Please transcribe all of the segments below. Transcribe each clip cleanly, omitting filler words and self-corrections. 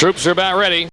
Troops are about ready.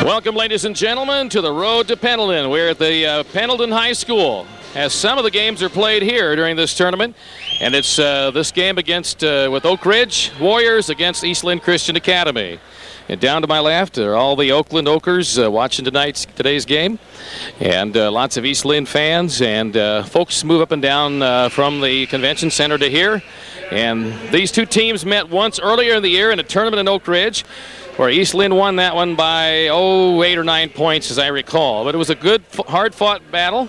Welcome, ladies and gentlemen, to the road to Pendleton. We're at the Pendleton High School, as some of the games are played here during this tournament. And it's this game against with Oakridge Warriors against East Linn Christian Academy. And down to my left are all the Oakland Okers watching today's game. And lots of East Linn fans and folks move up and down from the convention center to here. And these two teams met once earlier in the year in a tournament in Oakridge, where East Linn won that one by 8 or 9 points, as I recall. But it was a good, hard-fought battle,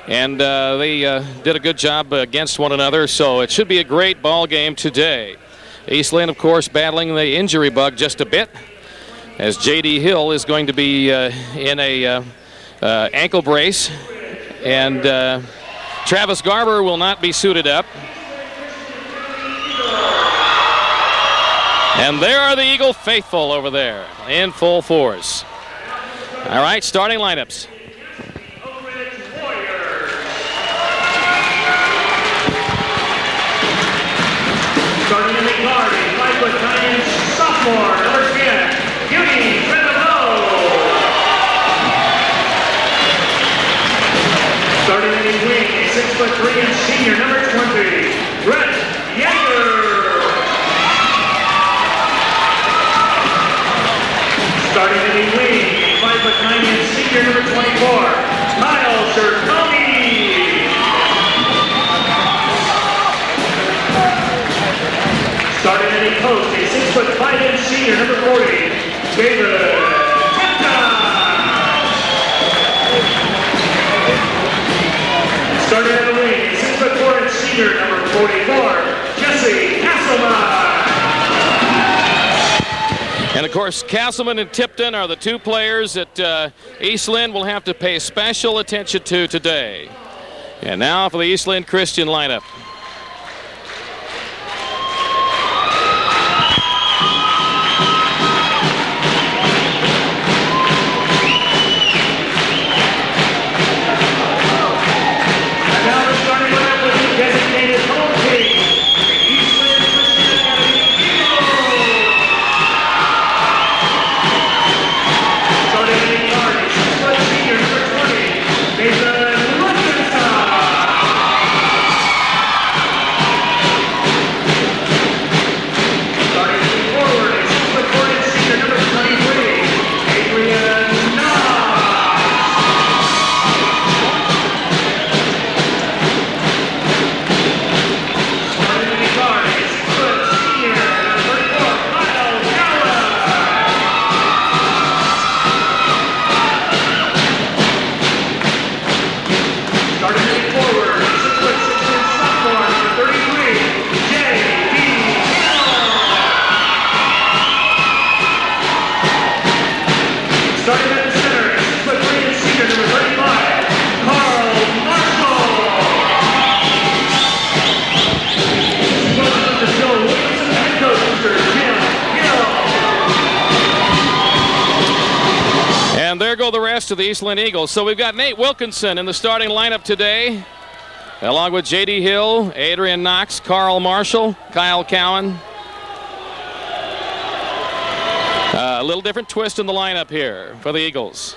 and they did a good job against one another, so it should be a great ball game today. East Linn, of course, battling the injury bug just a bit, as J.D. Hill is going to be in a ankle brace, and Travis Garber will not be suited up. And there are the Eagle faithful over there in full force. All right, starting lineups. Oakridge Warriors. Starting in the guard, a 5'9" sophomore, number 10, Beauty Trevino. Starting in the wing, a 6'3" senior, number 20, Brett Yeager. Starting in the wing, a 5'9" senior, number 24, Kyle Cerconi. Starting in the post, a 6'5" senior, number 40, David Kenta. Starting in the wing, a 6'4" senior, number 44, Jesse Castleman. And, of course, Castleman and Tipton are the two players that East Linn will have to pay special attention to today. And now for the East Linn Christian lineup. And now the starting lineup with the designated home team, the East Linn Christian Academy Eagles. Starting in the guard, a 6' senior, number 20, Nathan Luckenstein. Starting in the forward, a 6'4" senior, number 23, Adrian Knox. Starting in the guard, a 6' senior, number 34, Kyle Gallup. Starting moving forward, 6'6" sophomore, number 33, J.D. Hill. Starting at the center, 6'3" senior, number 35, Carl Marshall. Going up to Joe Williamson, head coach, Mr. Jim Hill. And there go the rest of the East Linn Eagles. So we've got Nate Wilkinson in the starting lineup today, along with J.D. Hill, Adrian Knox, Carl Marshall, Kyle Cowan. A little different twist in the lineup here for the Eagles.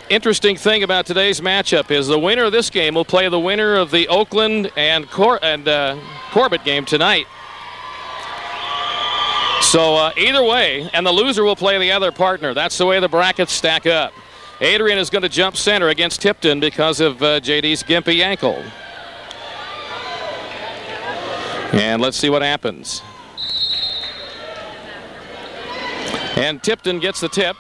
Interesting thing about today's matchup is the winner of this game will play the winner of the Oakland and Corbett game tonight. So either way, and the loser will play the other partner. That's the way the brackets stack up. Adrian is going to jump center against Tipton because of JD's gimpy ankle. And let's see what happens. And Tipton gets the tip.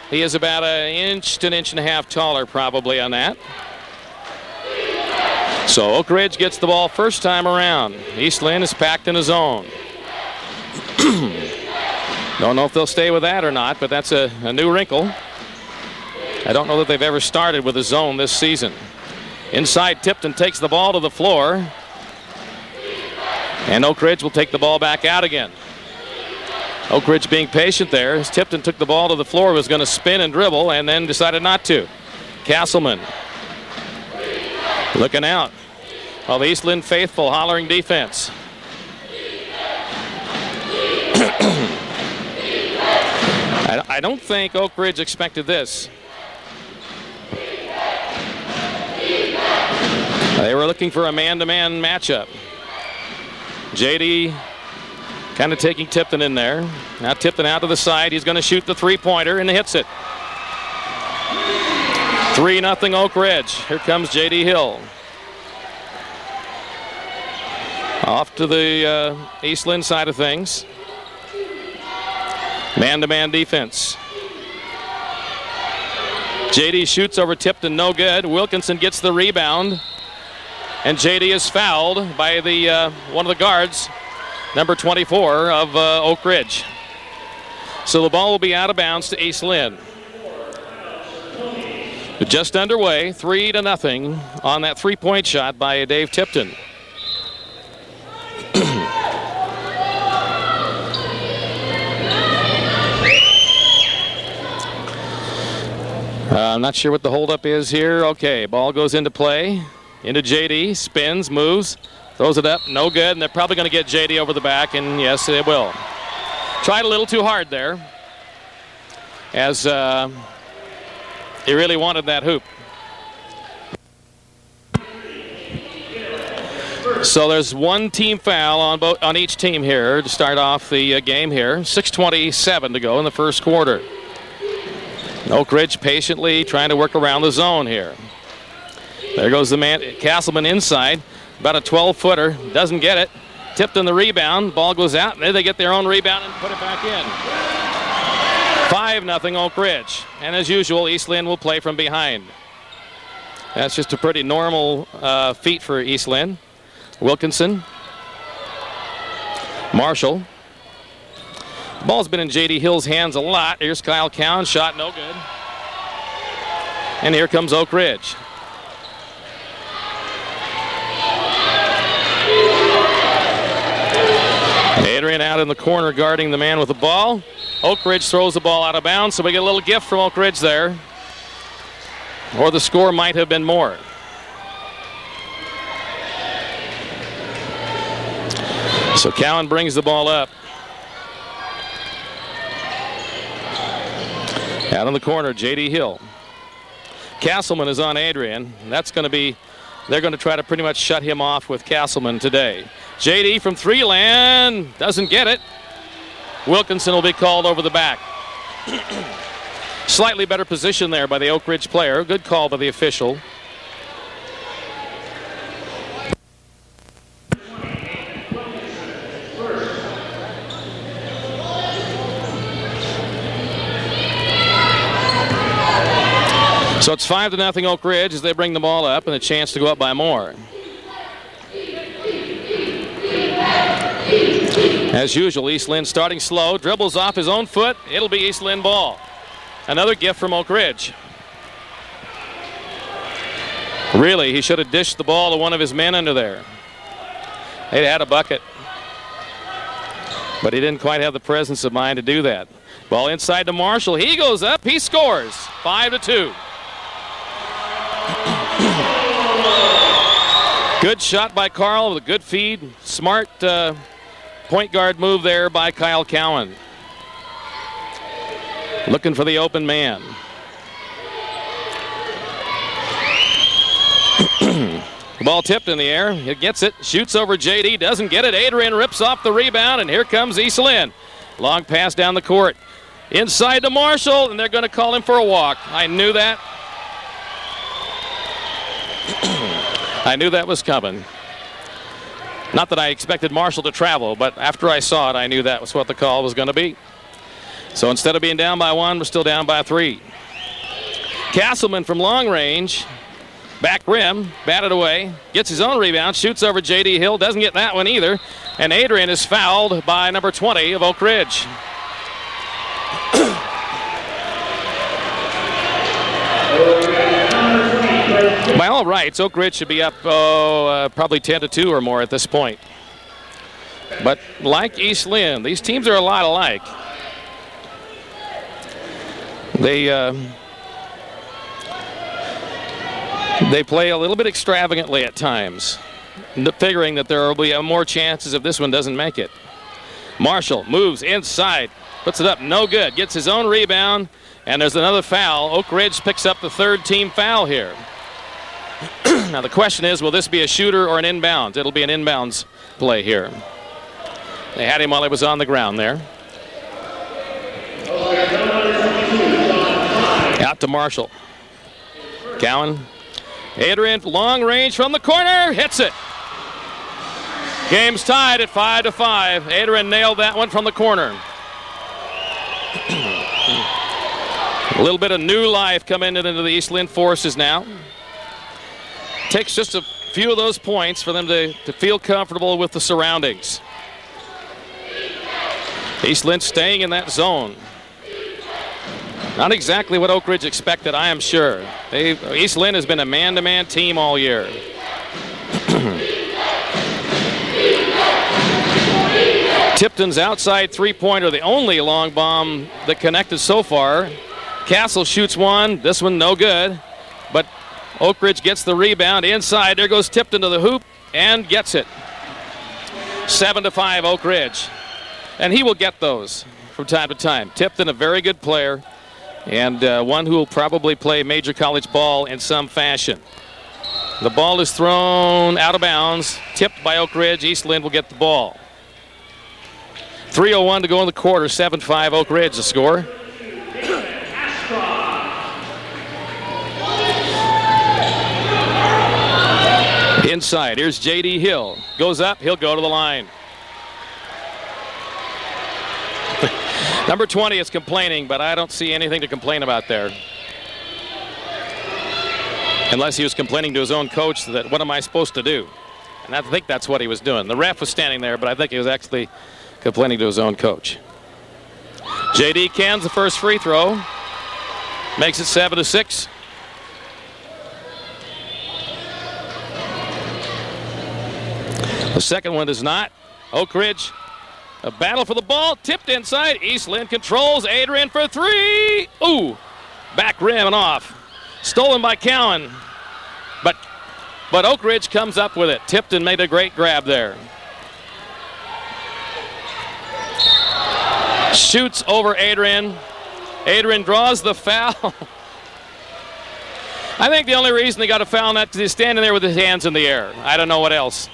He is about an inch to an inch and a half taller probably on that. So Oakridge gets the ball first time around. East Linn is packed in a zone. Don't know if they'll stay with that or not, but that's a new wrinkle. I don't know that they've ever started with a zone this season. Inside, Tipton takes the ball to the floor. And Oakridge will take the ball back out again. Oakridge being patient there as Tipton took the ball to the floor, was going to spin and dribble, and then decided not to. Castleman looking out. Well, the East Linn faithful hollering defense. I don't think Oakridge expected this. They were looking for a man-to-man matchup. JD kind of taking Tipton in there. Now Tipton out to the side. He's going to shoot the three-pointer and hits it. 3-0 Oakridge. Here comes JD Hill. Off to the East Linn side of things. Man-to-man defense. JD shoots over Tipton, no good. Wilkinson gets the rebound. And JD is fouled by the one of the guards, number 24 of Oakridge. So the ball will be out of bounds to East Linn. Just underway, 3-0 on that three-point shot by Dave Tipton. I'm not sure what the holdup is here. Okay, ball goes into play. Into JD, spins, moves, throws it up, no good, and they're probably going to get JD over the back, and yes, they will. Tried a little too hard there, as he really wanted that hoop. So there's one team foul on each team here to start off the game here. 6:27 to go in the first quarter. Oakridge patiently trying to work around the zone here. There goes the man, Castleman inside, about a 12-footer, doesn't get it. Tipton the rebound, ball goes out, and then they get their own rebound and put it back in. 5-0 Oakridge, and as usual, East Linn will play from behind. That's just a pretty normal feat for East Linn. Wilkinson, Marshall. Ball's been in J.D. Hill's hands a lot. Here's Kyle Cowan, shot no good. And here comes Oakridge. Adrian out in the corner guarding the man with the ball. Oakridge throws the ball out of bounds, so we get a little gift from Oakridge there. Or the score might have been more. So Cowan brings the ball up. Out in the corner, J.D. Hill. Castleman is on Adrian. That's going to be, they're going to try to pretty much shut him off with Castleman today. JD from three land, doesn't get it. Wilkinson will be called over the back. Slightly better position there by the Oakridge player. Good call by the official. So it's 5-0 Oakridge as they bring the ball up and a chance to go up by more. As usual, East Linn starting slow, dribbles off his own foot. It'll be East Linn ball. Another gift from Oakridge. Really, he should have dished the ball to one of his men under there. They'd had a bucket. But he didn't quite have the presence of mind to do that. Ball inside to Marshall. He goes up. He scores. 5-2. Good shot by Carl with a good feed. Smart point guard move there by Kyle Cowan. Looking for the open man. The ball tipped in the air. He gets it. Shoots over JD. Doesn't get it. Adrian rips off the rebound, and here comes East Linn. Long pass down the court. Inside to Marshall, and they're going to call him for a walk. I knew that. I knew that was coming. Not that I expected Marshall to travel, but after I saw it, I knew that was what the call was going to be. So instead of being down by 1, we're still down by 3. Castleman from long range. Back rim, batted away, gets his own rebound, shoots over J.D. Hill, doesn't get that one either. And Adrian is fouled by number 20 of Oakridge. By all rights, Oakridge should be up probably 10-2 or more at this point. But like East Linn, these teams are a lot alike. They play a little bit extravagantly at times, figuring that there will be more chances if this one doesn't make it. Marshall moves inside, puts it up, no good, gets his own rebound, and there's another foul. Oakridge picks up the 3rd team foul here. Now the question is, will this be a shooter or an inbound? It'll be an inbounds play here. They had him while he was on the ground there. Out to Marshall. Cowan. Adrian, long range from the corner, hits it. Game's tied at 5-5. Adrian nailed that one from the corner. A little bit of new life coming into the East Linn forces now. Takes just a few of those points for them to feel comfortable with the surroundings. East Linn staying in that zone. Not exactly what Oakridge expected, I am sure. East Linn has been a man-to-man team all year. Tipton's outside three-pointer, the only long bomb that connected so far. Castle shoots one, this one no good, but Oakridge gets the rebound inside. There goes Tipton to the hoop and gets it. 7-5 Oakridge. And he will get those from time to time. Tipton, a very good player, and one who will probably play major college ball in some fashion. The ball is thrown out of bounds, tipped by Oakridge. East Linn will get the ball. 3:01 to go in the quarter, 7-5 Oakridge the score. Inside, here's J.D. Hill. Goes up, he'll go to the line. Number 20 is complaining, but I don't see anything to complain about there. Unless he was complaining to his own coach that, what am I supposed to do? And I think that's what he was doing. The ref was standing there, but I think he was actually complaining to his own coach. J.D. cans the first free throw. Makes it 7-6. The second one does not. Oakridge, a battle for the ball, tipped inside. East Linn controls. Adrian for three. Ooh, back rim and off. Stolen by Cowan. But Oakridge comes up with it. Tipton made a great grab there. Shoots over Adrian. Adrian draws the foul. I think the only reason they got a foul on that is he's standing there with his hands in the air. I don't know what else.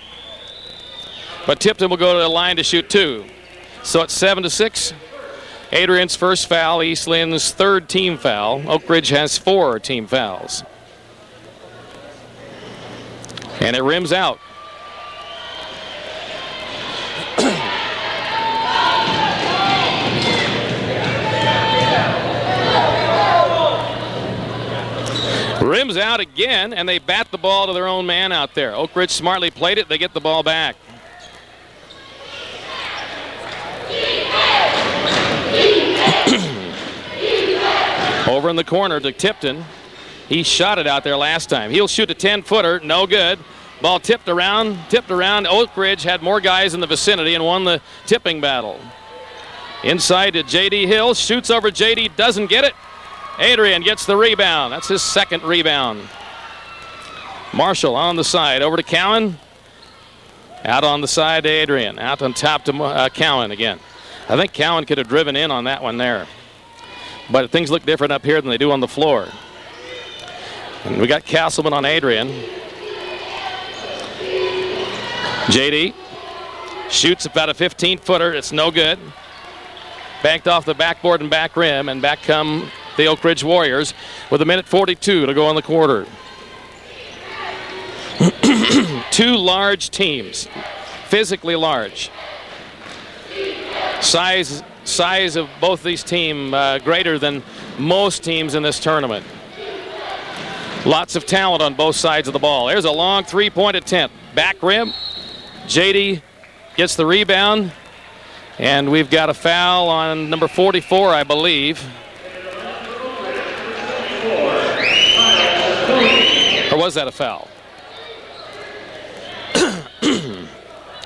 But Tipton will go to the line to shoot two. So it's 7-6. Adrian's first foul, East Linn's third team foul. Oakridge has 4 team fouls. And it rims out. Rims out again, and they bat the ball to their own man out there. Oakridge smartly played it. They get the ball back. Over in the corner to Tipton. He shot it out there last time. He'll shoot a 10-footer. No good. Ball tipped around. Oakridge had more guys in the vicinity and won the tipping battle. Inside to J.D. Hill. Shoots over J.D. Doesn't get it. Adrian gets the rebound. That's his second rebound. Marshall on the side. Over to Cowan. Out on the side to Adrian. Out on top to Cowan again. I think Cowan could have driven in on that one there. But things look different up here than they do on the floor. And we got Castleman on Adrian. J.D. shoots about a 15-footer. It's no good. Banked off the backboard and back rim, and back come the Oakridge Warriors with 1:42 to go in the quarter. Two large teams, physically large. Size size of both these teams greater than most teams in this tournament. Lots of talent on both sides of the ball. There's a long three-point attempt. Back rim. JD gets the rebound. And we've got a foul on number 44, I believe. Or was that a foul?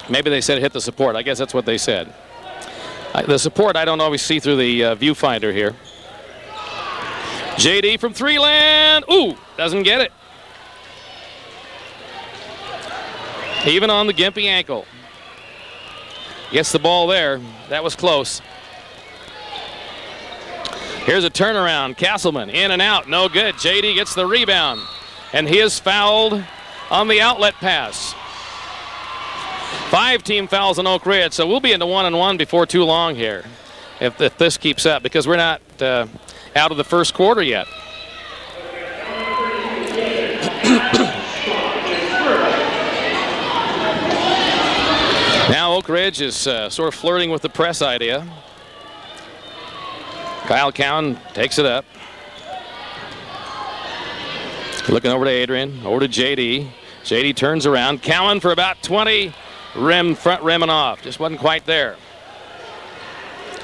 Maybe they said hit the support. I guess that's what they said. The support I don't always see through the viewfinder here. JD from three land. Ooh, doesn't get it. Even on the gimpy ankle. Gets the ball there. That was close. Here's a turnaround. Castleman in and out. No good. JD gets the rebound. And he is fouled on the outlet pass. 5 team fouls on Oakridge, so we'll be into 1-on-1 before too long here if this keeps up, because we're not out of the first quarter yet. Now Oakridge is sort of flirting with the press idea. Kyle Cowan takes it up. Looking over to Adrian, over to JD. JD turns around. Cowan for about 20. Front rim and off. Just wasn't quite there.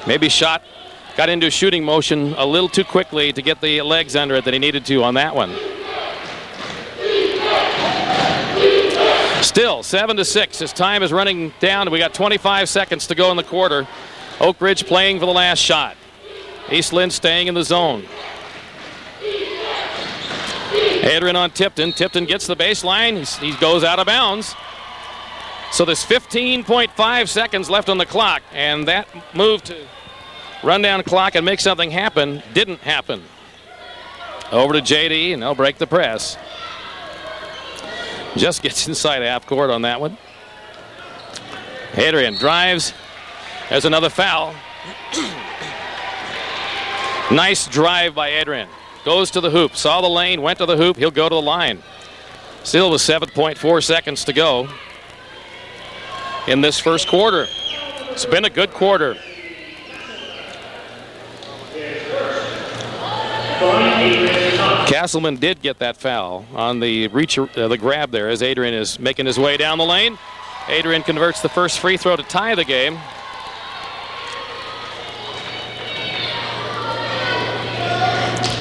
Maybe got into shooting motion a little too quickly to get the legs under it that he needed to on that one. Still 7-6. His time is running down. We got 25 seconds to go in the quarter. Oakridge playing for the last shot. East Linn staying in the zone. Adrian on Tipton. Tipton gets the baseline. He goes out of bounds. So there's 15.5 seconds left on the clock, and that move to run down the clock and make something happen didn't happen. Over to JD, and they'll break the press. Just gets inside half court on that one. Adrian drives. There's another foul. Nice drive by Adrian. Goes to the hoop. Saw the lane, went to the hoop. He'll go to the line. Still with 7.4 seconds to go in this first quarter. It's been a good quarter. Castleman did get that foul on the the grab there as Adrian is making his way down the lane. Adrian converts the first free throw to tie the game.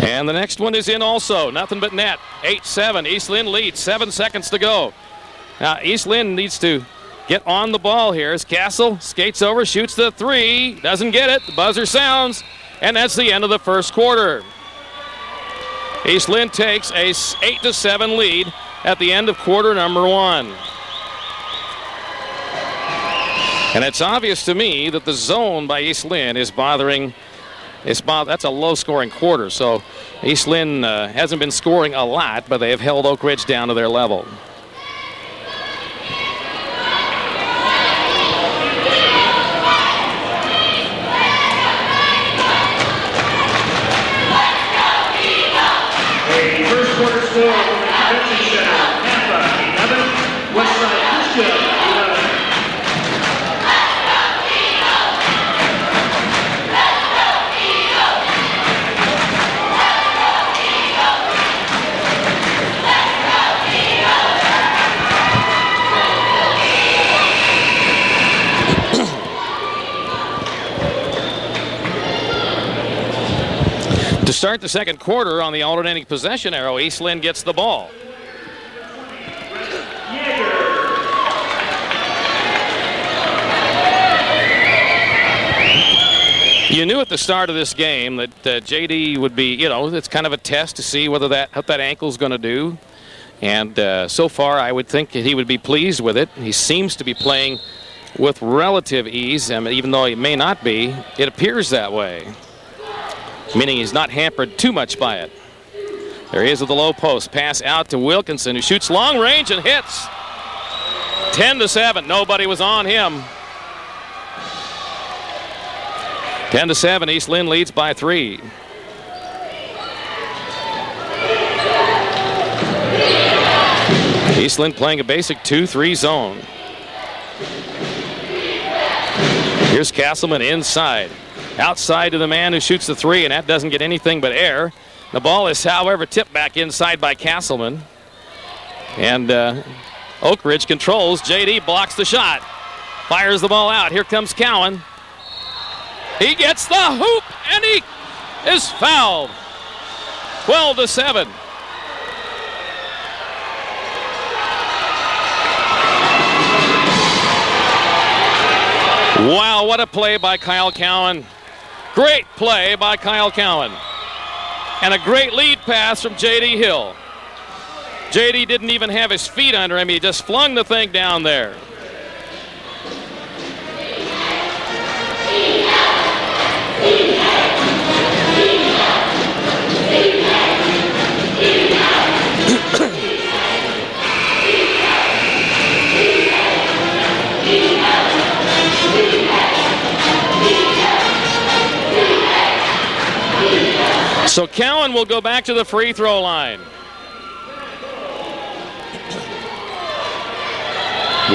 And the next one is in also. Nothing but net. 8-7. East Linn leads. 7 seconds to go. Now East Linn needs to get on the ball here as Castle skates over, shoots the three, doesn't get it. The buzzer sounds, and that's the end of the first quarter. East Linn takes a 8-7 lead at the end of quarter number 1. And it's obvious to me that the zone by East Linn is bothering. That's a low-scoring quarter, so East Linn hasn't been scoring a lot, but they have held Oakridge down to their level. Score from the Convention Center, Tampa 11, Westside Christian 11. To start the second quarter on the alternating possession arrow, East Linn gets the ball. You knew at the start of this game that JD would be, it's kind of a test to see whether what that ankle's going to do. And so far, I would think that he would be pleased with it. He seems to be playing with relative ease, and even though he may not be, it appears that way. Meaning he's not hampered too much by it. There he is at the low post. Pass out to Wilkinson, who shoots long range and hits. 10-7. Nobody was on him. 10-7. East Linn leads by 3. East Linn playing a basic 2-3 zone. Here's Castleman inside. Outside to the man who shoots the three, and that doesn't get anything but air. The ball is, however, tipped back inside by Castleman. And Oakridge controls. JD blocks the shot. Fires the ball out. Here comes Cowan. He gets the hoop, and he is fouled. 12-7. Wow, what a play by Kyle Cowan. Great play by Kyle Cowan. And a great lead pass from J.D. Hill. J.D. didn't even have his feet under him. He just flung the thing down there. So Cowan will go back to the free throw line.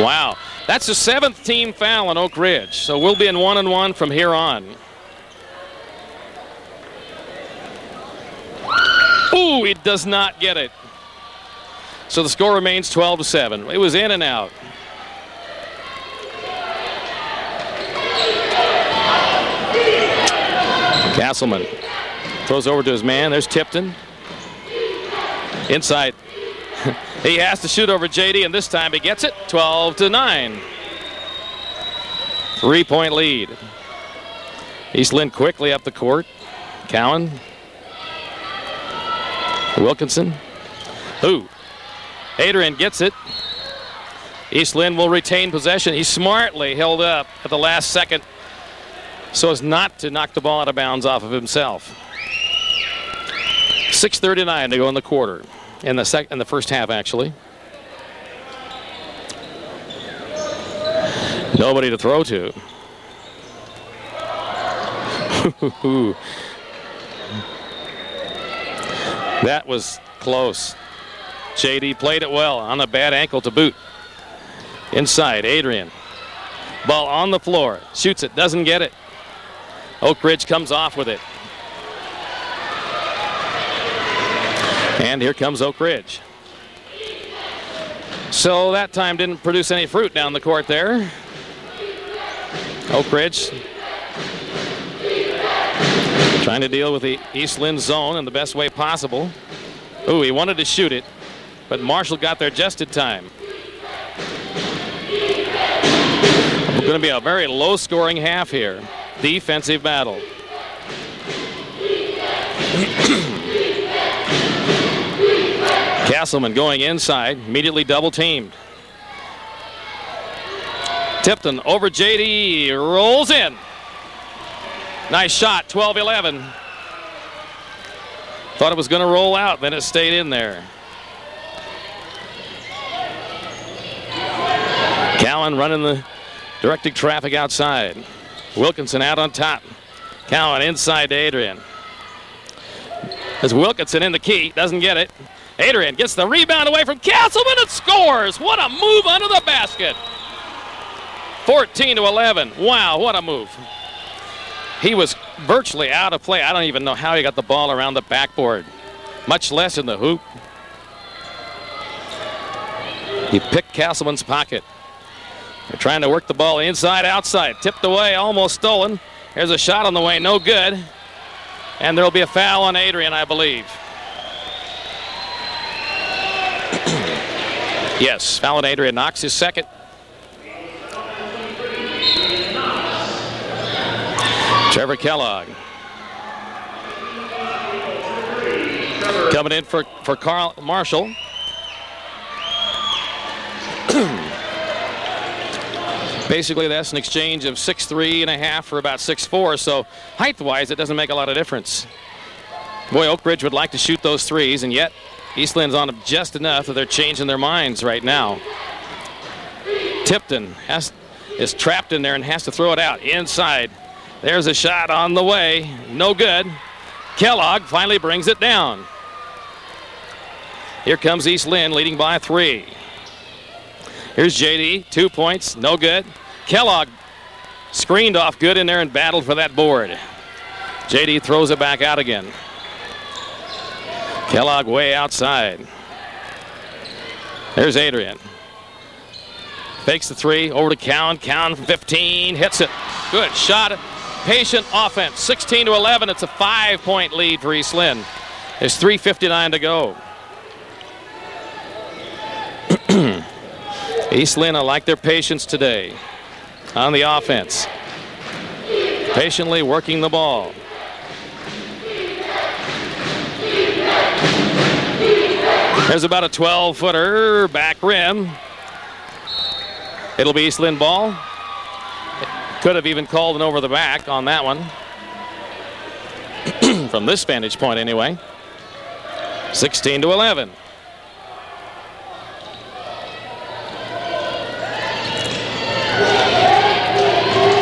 Wow, that's the 7th team foul on Oakridge. So we'll be in 1-1 from here on. Ooh, he does not get it. So the score remains 12-7. It was in and out. Castleman throws over to his man. There's Tipton. Inside. He has to shoot over JD, and this time he gets it. 12-9. 3-point lead. East Linn quickly up the court. Cowan. Wilkinson. Ooh. Adrian gets it. East Linn will retain possession. He smartly held up at the last second so as not to knock the ball out of bounds off of himself. 6:39 to go in the quarter. In the first half, actually. Nobody to throw to. That was close. JD played it well on a bad ankle to boot. Inside, Adrian. Ball on the floor. Shoots it, doesn't get it. Oakridge comes off with it. And here comes Oakridge. So that time didn't produce any fruit down the court there. Oakridge trying to deal with the East Linn zone in the best way possible. Ooh, he wanted to shoot it, but Marshall got there just in time. It's going to be a very low-scoring half here. Defensive battle. Castleman going inside, immediately double-teamed. Tipton over JD, rolls in. Nice shot, 12-11. Thought it was going to roll out, then it stayed in there. Cowan running the directing traffic outside. Wilkinson out on top. Cowan inside to Adrian. There's Wilkinson in the key, doesn't get it. Adrian gets the rebound away from Castleman and scores. What a move under the basket. 14-11. Wow, what a move. He was virtually out of play. I don't even know how he got the ball around the backboard, much less in the hoop. He picked Castleman's pocket. They're trying to work the ball inside, outside. Tipped away, almost stolen. Here's a shot on the way, no good. And there'll be a foul on Adrian, I believe. Yes, foul on Adrian, knocks his second. Trevor Kellogg coming in for Carl Marshall. Basically, that's an exchange of 6'3.5" for about 6'4", so height-wise, it doesn't make a lot of difference. Boy, Oakridge would like to shoot those threes, and yet East Linn's on them just enough that they're changing their minds right now. Tipton is trapped in there and has to throw it out inside. There's a shot on the way, no good. Kellogg finally brings it down. Here comes East Linn leading by 3. Here's JD, 2 points, no good. Kellogg Screened off good in there and battled for that board. JD throws it back out again. Kellogg way outside. There's Adrian. Fakes the three, over to Cowan. Cowan from 15, hits it. Good shot. Patient offense, 16-11. It's a 5-point lead for East Linn. There's 3:59 to go. East Linn, I like their patience today on the offense. Patiently working the ball. There's about a 12-footer, back rim. It'll be East Linn ball. Could have even called an over the back on that one. From this vantage point anyway. 16-11.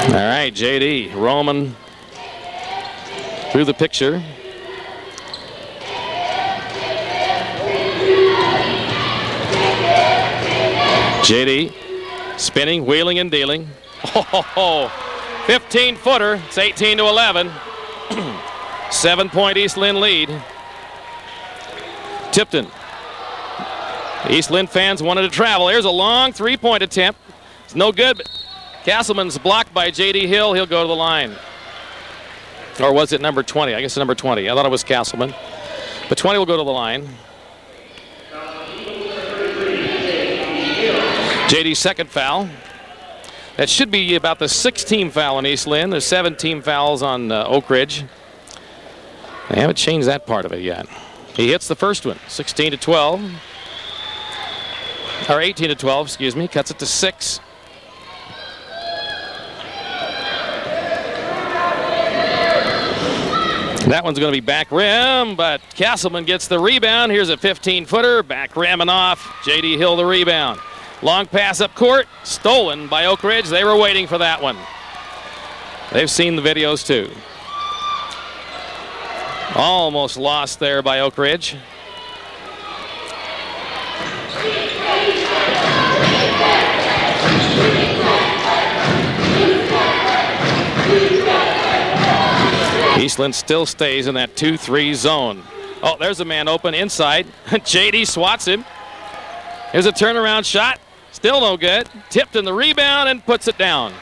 All right, JD Roman through the picture. JD spinning, wheeling, and dealing. 15-footer. It's 18-11. 7-point East Linn lead. Tipton. East Linn fans wanted to travel. Here's a long three-point attempt. It's no good, but Castleman's blocked by J.D. Hill. He'll go to the line. Or was it number 20? I guess number 20. I thought it was Castleman. But 20 will go to the line. J.D.'s second foul. That should be about the 6th-team foul on East Linn. There's 7-team fouls on Oakridge. They haven't changed that part of it yet. He hits the first one, 16-12. Or 18-12, excuse me. Cuts it to 6. That one's going to be back rim, but Castleman gets the rebound. Here's a 15-footer, back rim and off. J.D. Hill the rebound. Long pass up court, stolen by Oakridge. They were waiting for that one. They've seen the videos too. Almost lost there by Oakridge. East Linn still stays in that 2-3 zone. Oh, there's a man open inside. JD swats him. Here's a turnaround shot. Still no good. Tipton the rebound and puts it down.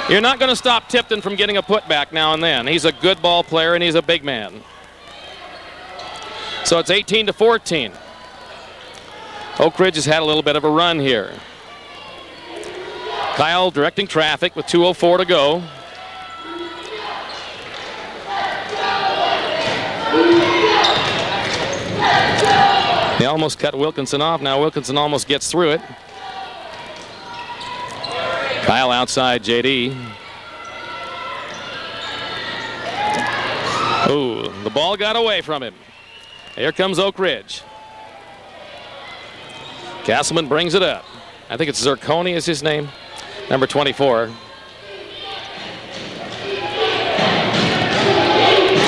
You're not going to stop Tipton from getting a putback now and then. He's a good ball player and he's a big man. So it's 18-14. Oakridge has had a little bit of a run here. Kyle directing traffic with 2:04 to go. They almost cut Wilkinson off. Now Wilkinson almost gets through it. Kyle outside JD. Ooh, the ball got away from him. Here comes Oakridge. Castleman brings it up. I think it's Zirconi is his name. Number 24.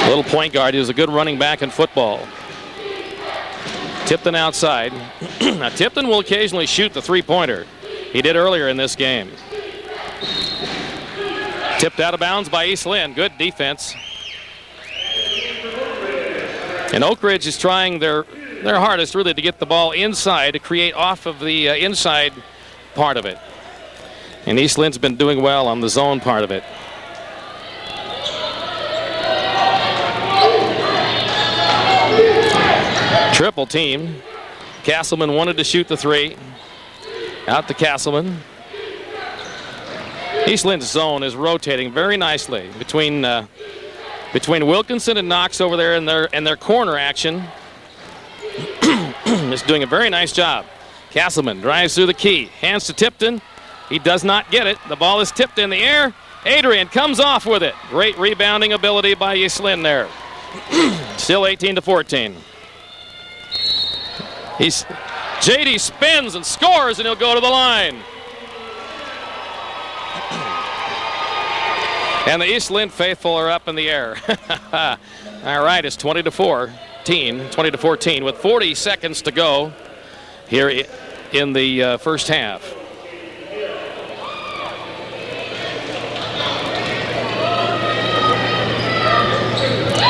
Little point guard. He was a good running back in football. Tipton outside. Now Tipton will occasionally shoot the three-pointer. He did earlier in this game. Tipped out of bounds by East Linn. Good defense. And Oakridge is trying their hardest really to get the ball inside to create off of the inside part of it. And East Linn's been doing well on the zone part of it. Triple team. Castleman wanted to shoot the three. Out to Castleman. East Linn's zone is rotating very nicely between Wilkinson and Knox over there in their corner action. Just doing a very nice job. Castleman drives through the key. Hands to Tipton. He does not get it. The ball is tipped in the air. Adrian comes off with it. Great rebounding ability by East Linn there. Still 18-14. JD spins and scores, and he'll go to the line. And the East Linn faithful are up in the air. All right, it's 20-14 with 40 seconds to go here in the first half.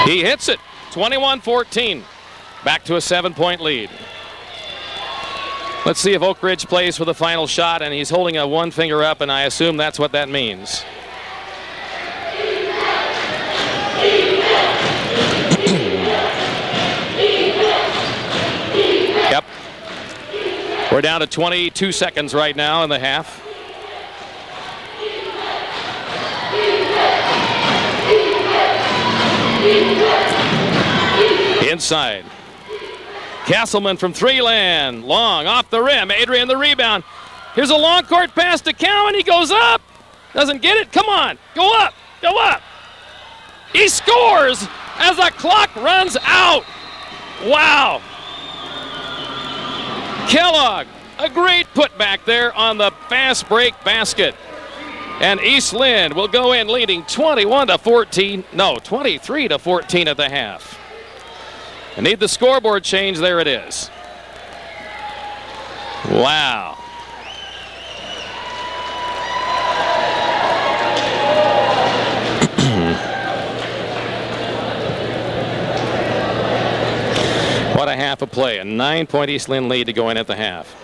He hits it. 21-14. Back to a 7-point lead. Let's see if Oakridge plays for the final shot, and he's holding a one finger up, and I assume that's what that means. Yep. We're down to 22 seconds right now in the half. Inside. Castleman from three land. Long off the rim. Adrian the rebound. Here's a long court pass to Cowan. He goes up. Doesn't get it. Come on. Go up. Go up. He scores as the clock runs out. Wow. Kellogg, a great putback there on the fast break basket. And East Linn will go in leading 23-14 at the half. I need the scoreboard change. There it is. Wow. What a half of play. A 9-point East Linn lead to go in at the half.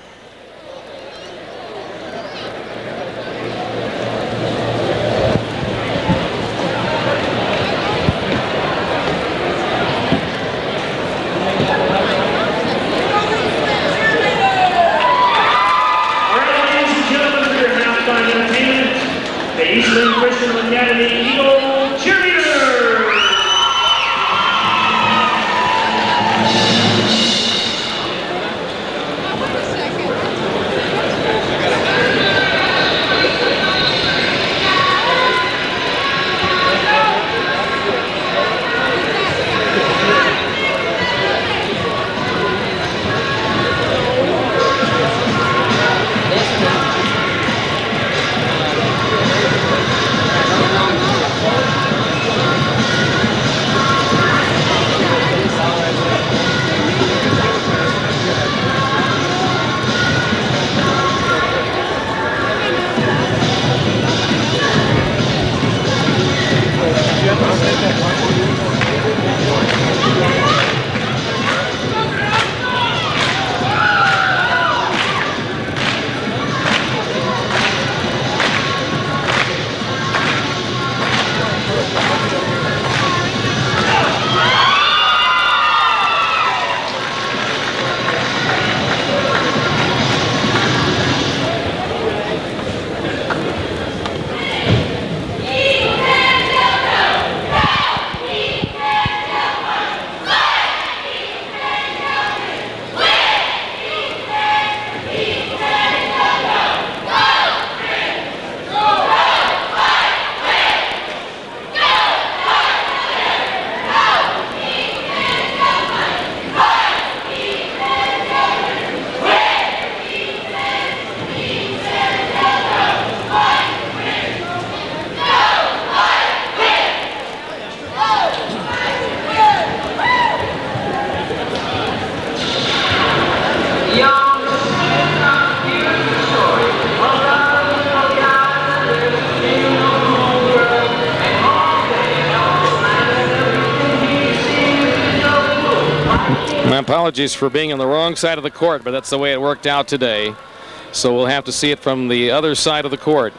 My apologies for being on the wrong side of the court, but that's the way it worked out today. So we'll have to see it from the other side of the court.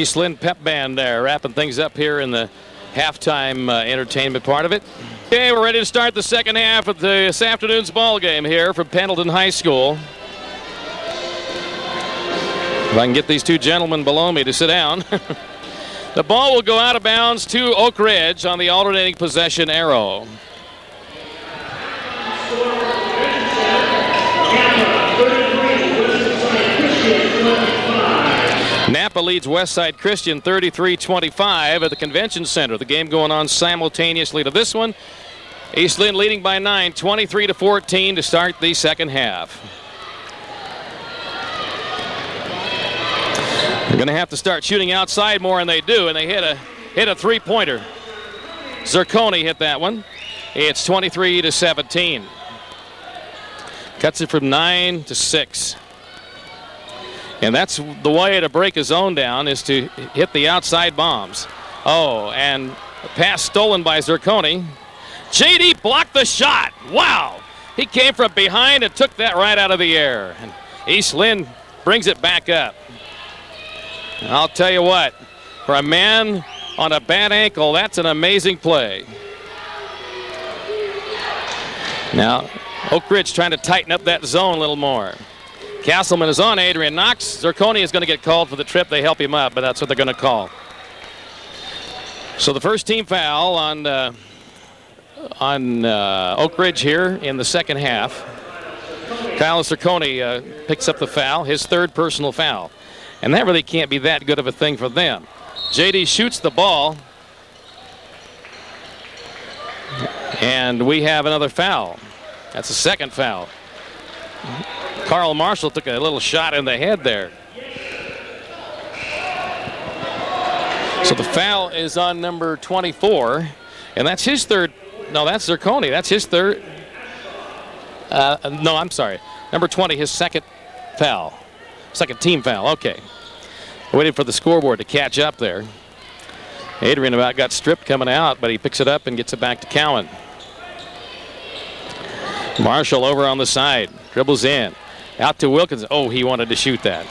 East Linn pep band there, wrapping things up here in the halftime entertainment part of it. Okay, we're ready to start the second half of this afternoon's ball game here from Pendleton High School. If I can get these two gentlemen below me to sit down. The ball will go out of bounds to Oakridge on the alternating possession arrow. Napa leads Westside Christian 33-25 at the Convention Center. The game going on simultaneously to this one. East Linn leading by 9, 23-14 to start the second half. They're going to have to start shooting outside more, and they do, and they hit a three-pointer. Zirconi hit that one. It's 23-17. Cuts it from 9 to 6. And that's the way to break a zone down, is to hit the outside bombs. Oh, and a pass stolen by Zirconi. JD blocked the shot. Wow. He came from behind and took that right out of the air. And East Linn brings it back up. And I'll tell you what, for a man on a bad ankle, that's an amazing play. Now, Oakridge trying to tighten up that zone a little more. Castleman is on Adrian Knox. Zirconi is going to get called for the trip. They help him up, but that's what they're going to call. So the first team foul on Oakridge here in the second half. Kyle Zirconi picks up the foul, his third personal foul. And that really can't be that good of a thing for them. JD shoots the ball. And we have another foul. That's a second foul. Carl Marshall took a little shot in the head there. So the foul is on number 24. And that's his third. No, that's Zirconi. That's his third. No, I'm sorry. Number 20, his second foul. Second team foul. Okay. Waiting for the scoreboard to catch up there. Adrian about got stripped coming out, but he picks it up and gets it back to Cowan. Marshall over on the side. Dribbles in. Out to Wilkins. Oh, he wanted to shoot that.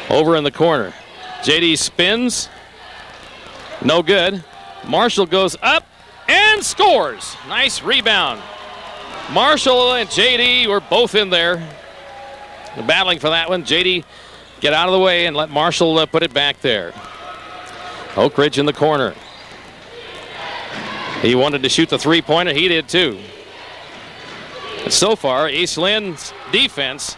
Over in the corner. JD spins. No good. Marshall goes up and scores. Nice rebound. Marshall and JD were both in there. They're battling for that one. JD get out of the way and let Marshall put it back there. Oakridge in the corner. He wanted to shoot the three-pointer. He did too. And so far, East Linn's defense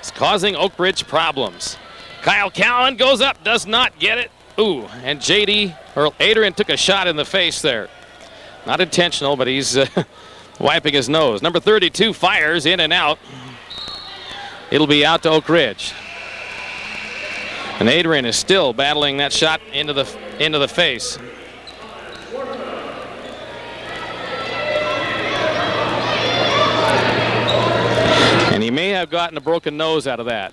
is causing Oakridge problems. Kyle Cowan goes up, does not get it. Ooh, and Adrian took a shot in the face there. Not intentional, but he's wiping his nose. Number 32 fires in and out. It'll be out to Oakridge. And Adrian is still battling that shot into the face. And he may have gotten a broken nose out of that.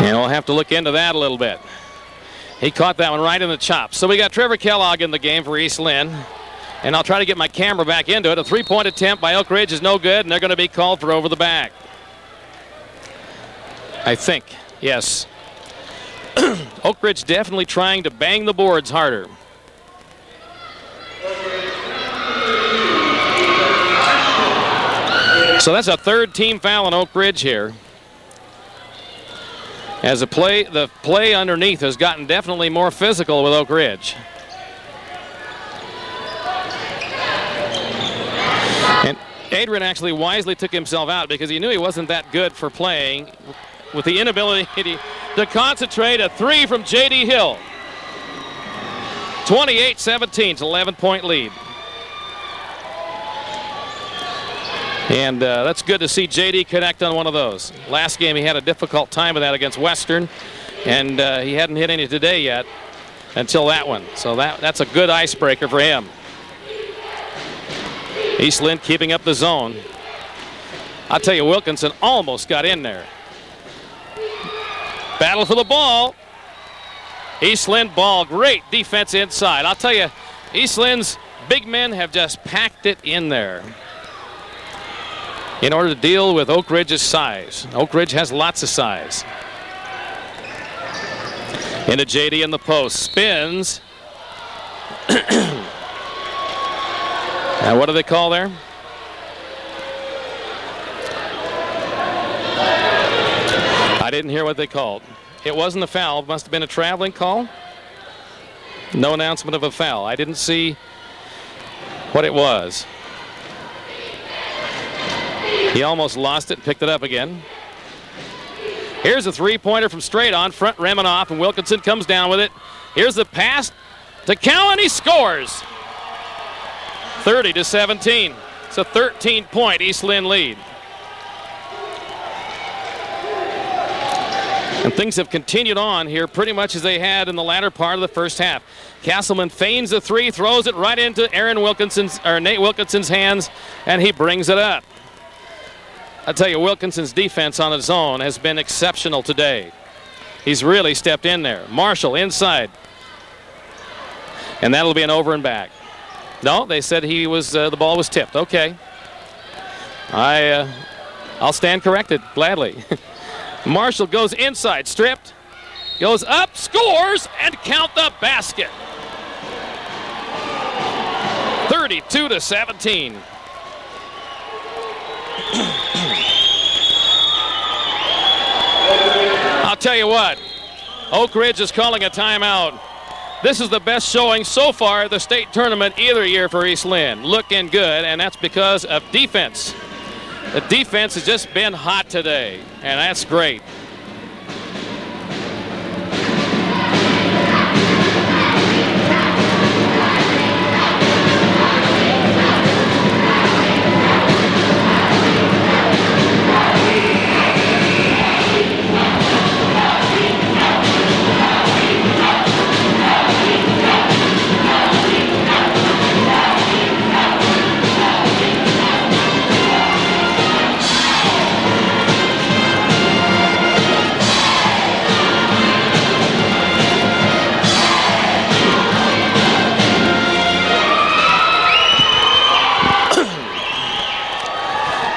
And we'll have to look into that a little bit. He caught that one right in the chops. So we got Trevor Kellogg in the game for East Linn. And I'll try to get my camera back into it. A three-point attempt by Oakridge is no good, and they're going to be called for over the back. I think, yes. Oakridge definitely trying to bang the boards harder. So that's a third team foul on Oakridge here. As the play underneath has gotten definitely more physical with Oakridge. And Adrian actually wisely took himself out because he knew he wasn't that good for playing with the inability to concentrate. A three from J.D. Hill. 28-17, it's an 11-point lead. And that's good to see J.D. connect on one of those. Last game he had a difficult time with that against Western, and he hadn't hit any today yet until that one. So that's a good icebreaker for him. East Linn keeping up the zone. I'll tell you, Wilkinson almost got in there. Battle for the ball. East Linn ball. Great defense inside. I'll tell you, East Linn's big men have just packed it in there in order to deal with Oakridge's size. Oakridge has lots of size. Into JD in the post. Spins. Now, what do they call there? I didn't hear what they called. It wasn't a foul. It must have been a traveling call. No announcement of a foul. I didn't see what it was. He almost lost it, picked it up again. Here's a three-pointer from straight on, front rim and off, and Wilkinson comes down with it. Here's the pass to Cowan. He scores. 30-17. It's a 13-point East Linn lead. And things have continued on here pretty much as they had in the latter part of the first half. Castleman feigns the three, throws it right into Nate Wilkinson's hands, and he brings it up. I tell you, Wilkinson's defense on his own has been exceptional today. He's really stepped in there. Marshall inside. And that'll be an over and back. No, they said he was the ball was tipped. Okay. I'll stand corrected gladly. Marshall goes inside, stripped, goes up, scores, and count the basket. 32-17. I'll tell you what, Oakridge is calling a timeout. This is the best showing so far at the state tournament either year for East Linn. Looking good, and that's because of defense. The defense has just been hot today, and that's great.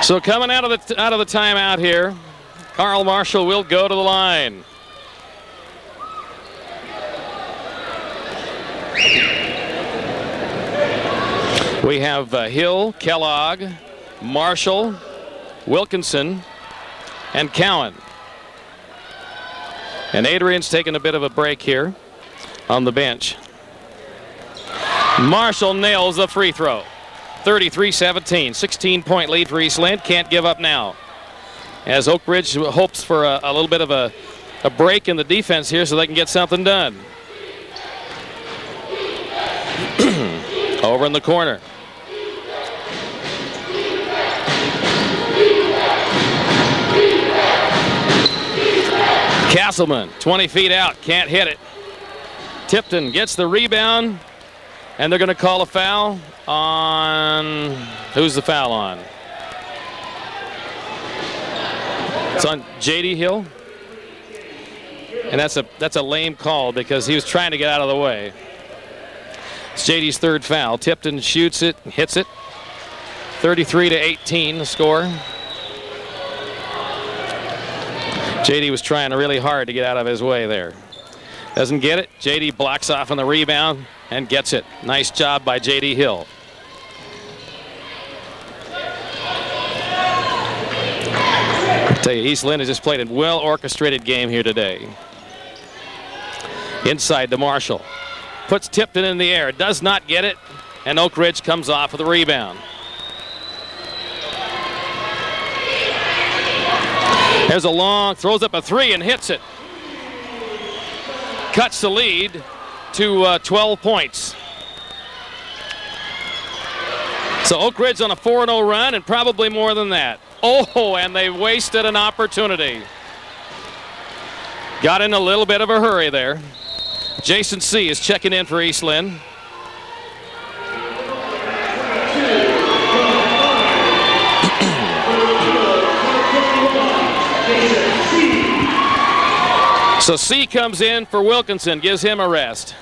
So coming out of the timeout here, Carl Marshall will go to the line. We have Hill, Kellogg, Marshall, Wilkinson, and Cowan. And Adrian's taking a bit of a break here on the bench. Marshall nails the free throw. 33-17, 16-point lead for East Linn. Can't give up now. As Oakridge hopes for a little bit of a break in the defense here so they can get something done. Over in the corner. Castleman, 20 feet out, can't hit it. Tipton gets the rebound, and they're going to call a foul on, who's the foul on? It's on J.D. Hill. And that's a lame call because he was trying to get out of the way. It's J.D.'s third foul. Tipton shoots it, hits it. 33-18 the score. J.D. was trying really hard to get out of his way there. Doesn't get it. J.D. blocks off on the rebound and gets it. Nice job by J.D. Hill. I tell you, East Linn has just played a well-orchestrated game here today. Inside to Marshall. Puts Tipton in the air. Does not get it. And Oakridge comes off with the rebound. There's a long, throws up a three and hits it. Cuts the lead to 12 points. So Oakridge on a 4-0 run and probably more than that. Oh, and they wasted an opportunity. Got in a little bit of a hurry there. Jason C. is checking in for East Linn. So C comes in for Wilkinson, gives him a rest.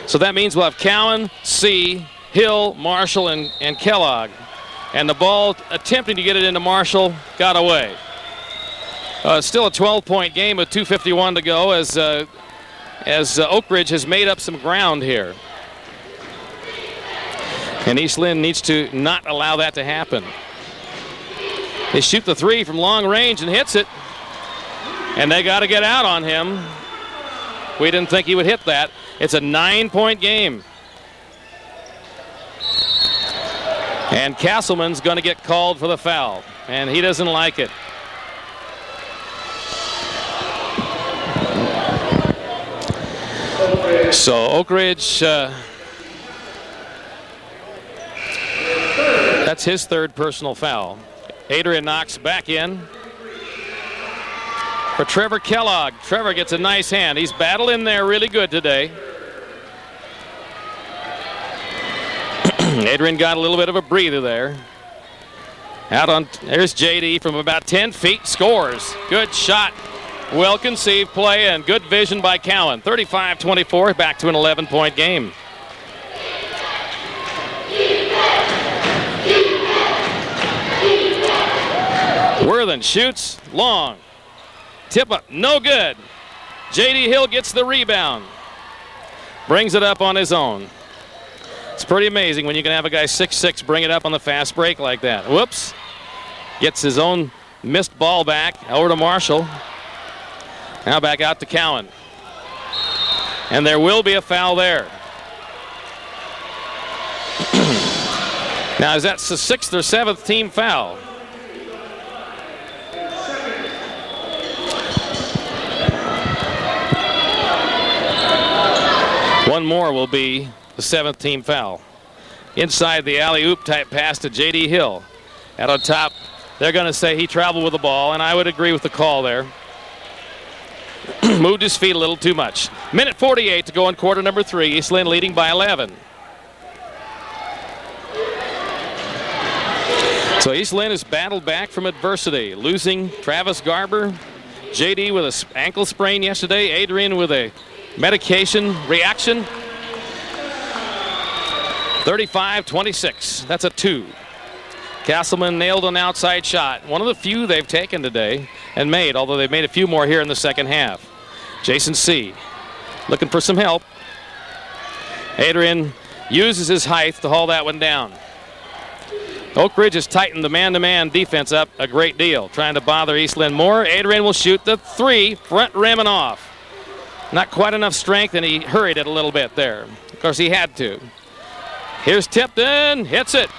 So that means we'll have Cowan, C, Hill, Marshall, and Kellogg. And the ball, attempting to get it into Marshall, got away. Still a 12-point game with 2:51 to go as Oakridge has made up some ground here. And East Linn needs to not allow that to happen. They shoot the three from long range and hits it. And they got to get out on him. We didn't think he would hit that. It's a 9-point game. And Castleman's going to get called for the foul. And he doesn't like it. So Oakridge, that's his third personal foul. Adrian Knox back in for Trevor Kellogg. Trevor gets a nice hand. He's battling there really good today. Adrian got a little bit of a breather there. There's JD from about 10 feet, scores. Good shot. Well conceived play and good vision by Cowan. 35-24, back to an 11-point game. Worthen shoots long. Tip up, no good. J.D. Hill gets the rebound. Brings it up on his own. It's pretty amazing when you can have a guy 6'6" bring it up on the fast break like that. Whoops. Gets his own missed ball back over to Marshall. Now back out to Cowan. And there will be a foul there. Now, is that the 6th or 7th team foul? One more will be the 7th team foul. Inside the alley-oop type pass to J.D. Hill. Out on top, they're going to say he traveled with the ball, and I would agree with the call there. Moved his feet a little too much. Minute 48 to go in quarter number 3. East Linn leading by 11. So East Linn has battled back from adversity, losing Travis Garber, J.D. with an ankle sprain yesterday, Adrian with a medication reaction. 35-26. That's a 2. Castleman nailed an outside shot. One of the few they've taken today and made, although they've made a few more here in the second half. Jason C. looking for some help. Adrian uses his height to haul that one down. Oakridge has tightened the man-to-man defense up a great deal, trying to bother East Linn more. Adrian will shoot the 3, front rim and off. Not quite enough strength, and he hurried it a little bit there. Of course, he had to. Here's Tipton, hits it.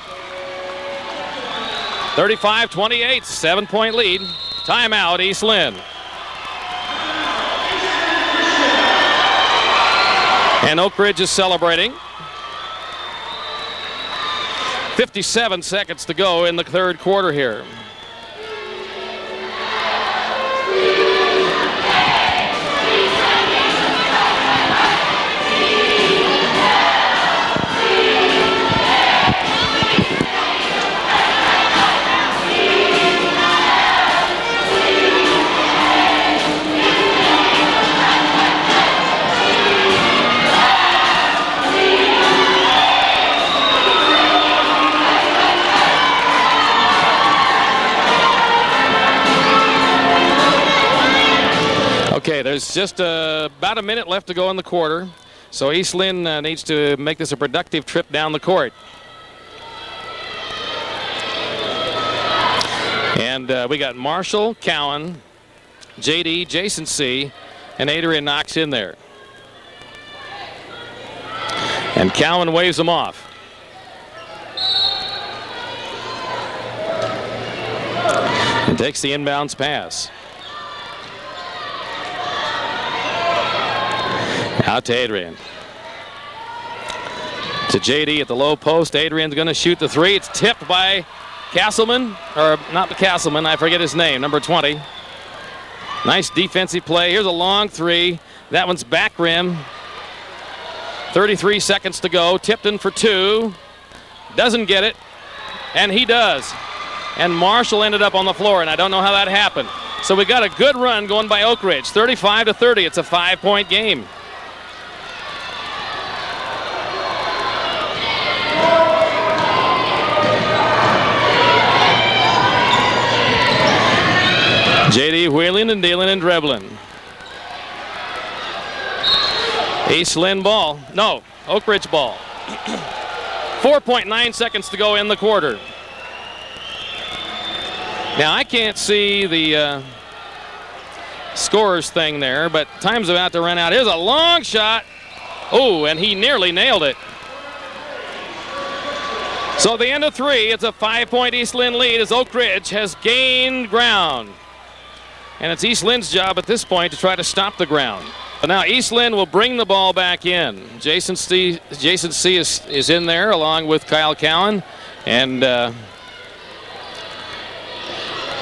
35-28, 7-point lead. Timeout, East Linn. And Oakridge is celebrating. 57 seconds to go in the third quarter here. Okay, there's just about a minute left to go in the quarter. So East Linn needs to make this a productive trip down the court. And we got Marshall, Cowan, J.D., Jason C., and Adrian Knox in there. And Cowan waves them off. And takes the inbounds pass. Out to Adrian. To J.D. at the low post. Adrian's going to shoot the 3. It's tipped by Castleman. Or not Castleman, I forget his name, number 20. Nice defensive play. Here's a long 3. That one's back rim. 33 seconds to go. Tipton for 2. Doesn't get it. And he does. And Marshall ended up on the floor, and I don't know how that happened. So we got a good run going by Oakridge. 35-30. It's a 5-point game. J.D. wheeling and dealing and dribbling. East Linn ball. No, Oakridge ball. 4.9 seconds to go in the quarter. Now, I can't see the scorers thing there, but time's about to run out. Here's a long shot. Oh, and he nearly nailed it. So at the end of 3, it's a 5-point East Linn lead as Oakridge has gained ground. And it's East Linn's job at this point to try to stop the ground. But now East Linn will bring the ball back in. Jason C. is in there along with Kyle Cowan and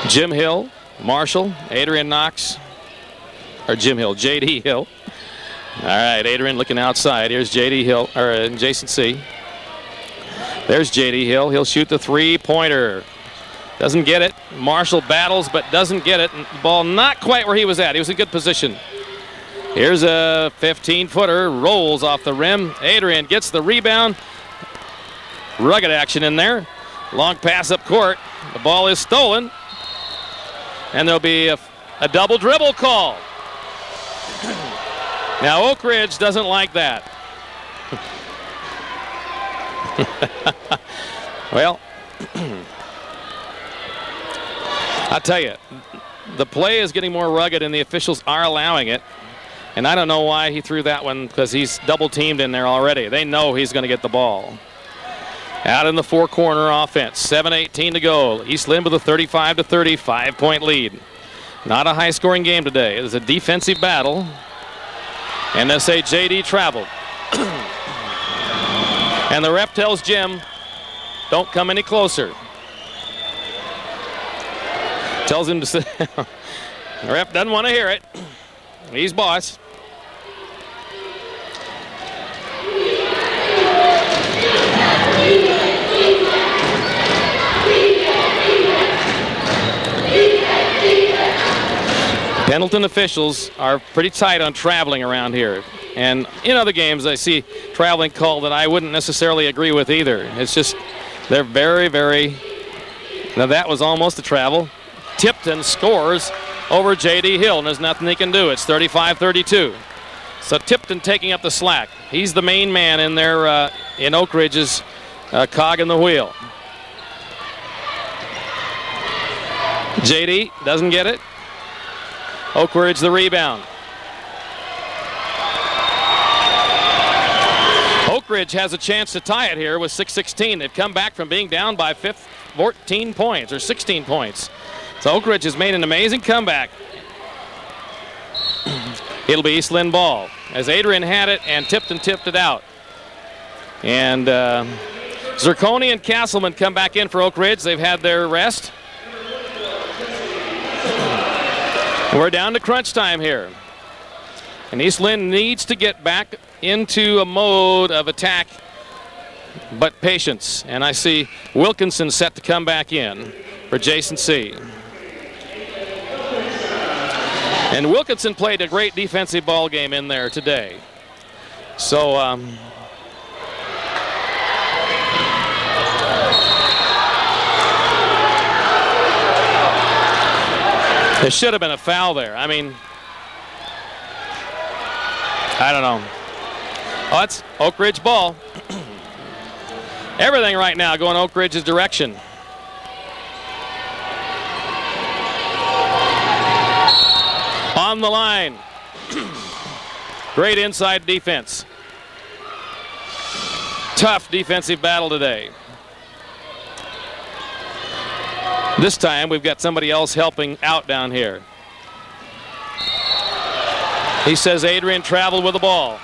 Jim Hill, Marshall, Adrian Knox, or Jim Hill, J.D. Hill. All right, Adrian looking outside. Here's J.D. Hill, or Jason C. There's J.D. Hill. He'll shoot the three-pointer. Doesn't get it. Marshall battles, but doesn't get it. And the ball not quite where he was at. He was in good position. Here's a 15-footer. Rolls off the rim. Adrian gets the rebound. Rugged action in there. Long pass up court. The ball is stolen. And there'll be a double dribble call. Now Oakridge doesn't like that. Well, I'll tell you, the play is getting more rugged and the officials are allowing it. And I don't know why he threw that one, because he's double teamed in there already. They know he's going to get the ball. Out in the four-corner offense. 7:18 to go. East Linn with a 35-30 5-point lead. Not a high-scoring game today. It is a defensive battle. And they say J.D. traveled. And the ref tells Jim, don't come any closer. Tells him to sit down. The ref doesn't want to hear it. He's boss. Pendleton officials are pretty tight on traveling around here. And in other games, I see traveling called that I wouldn't necessarily agree with either. It's just, they're very, very... Now that was almost a travel. Tipton scores over J.D. Hill, and there's nothing he can do. It's 35-32. So Tipton taking up the slack. He's the main man in there in Oakridge's cog in the wheel. J.D. doesn't get it. Oakridge the rebound. Oakridge has a chance to tie it here with 6:16. They've come back from being down by 14 points or 16 points. So Oakridge has made an amazing comeback. It'll be East Linn ball as Adrian had it and Tipton tipped it out. And Zirconi and Castleman come back in for Oakridge. They've had their rest. We're down to crunch time here. And East Linn needs to get back into a mode of attack, but patience. And I see Wilkinson set to come back in for Jason C. And Wilkinson played a great defensive ball game in there today. So there should have been a foul there. I mean, I don't know. Oh, it's Oakridge ball. Everything right now going Oakridge's direction. On the line. Great inside defense. Tough defensive battle today. This time we've got somebody else helping out down here. He says Adrian traveled with the ball.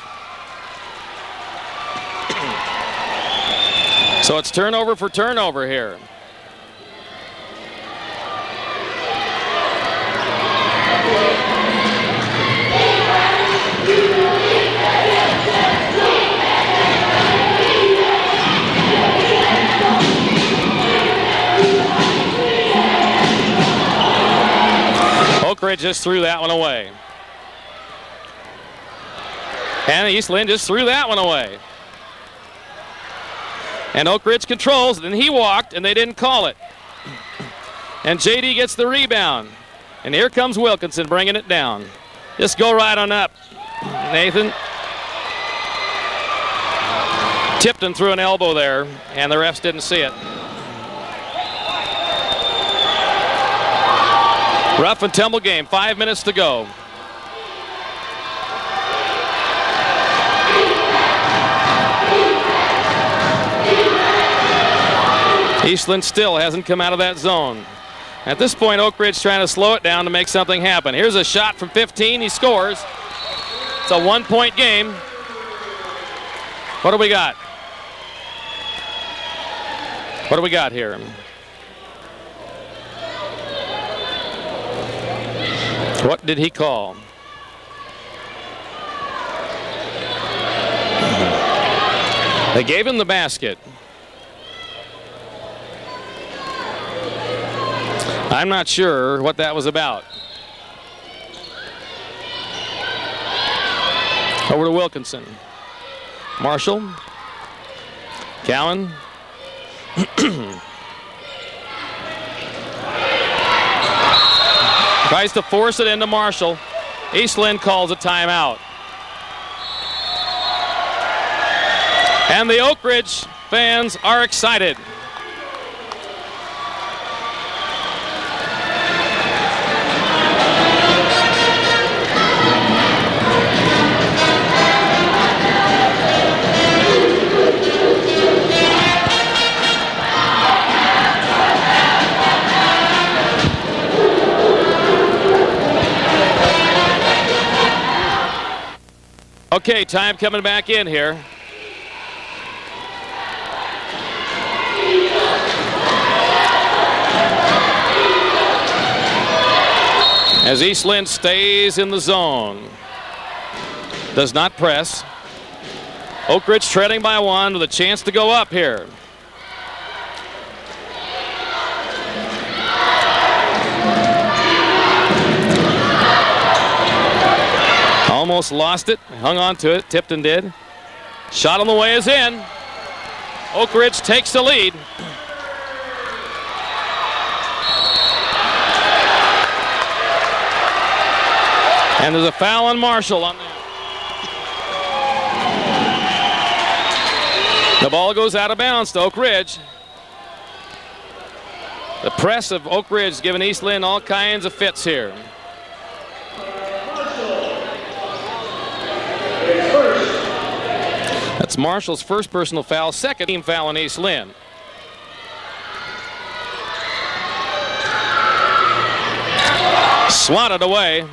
So it's turnover for turnover here. Oakridge just threw that one away. And East Linn just threw that one away. And Oakridge controls, and he walked, and they didn't call it. And JD gets the rebound. And here comes Wilkinson bringing it down. Just go right on up, Nathan. Tipton threw an elbow there, and the refs didn't see it. Rough and tumble game, 5 minutes to go. East Linn still hasn't come out of that zone. At this point, Oakridge trying to slow it down to make something happen. Here's a shot from 15. He scores. It's a one-point game. What do we got? What do we got here? What did he call? They gave him the basket. I'm not sure what that was about. Over to Wilkinson. Marshall. Cowan. Tries to force it into Marshall. East Linn calls a timeout. And the Oakridge fans are excited. Okay, time coming back in here. As East Linn stays in the zone. Does not press. Oakridge trailing by one with a chance to go up here. Almost lost it, hung on to it, Tipton did. Shot on the way is in. Oakridge takes the lead. And there's a foul on Marshall on there. The ball goes out of bounds to Oakridge. The press of Oakridge giving East Linn all kinds of fits here. That's Marshall's first personal foul, second team foul on East Linn. Swatted away.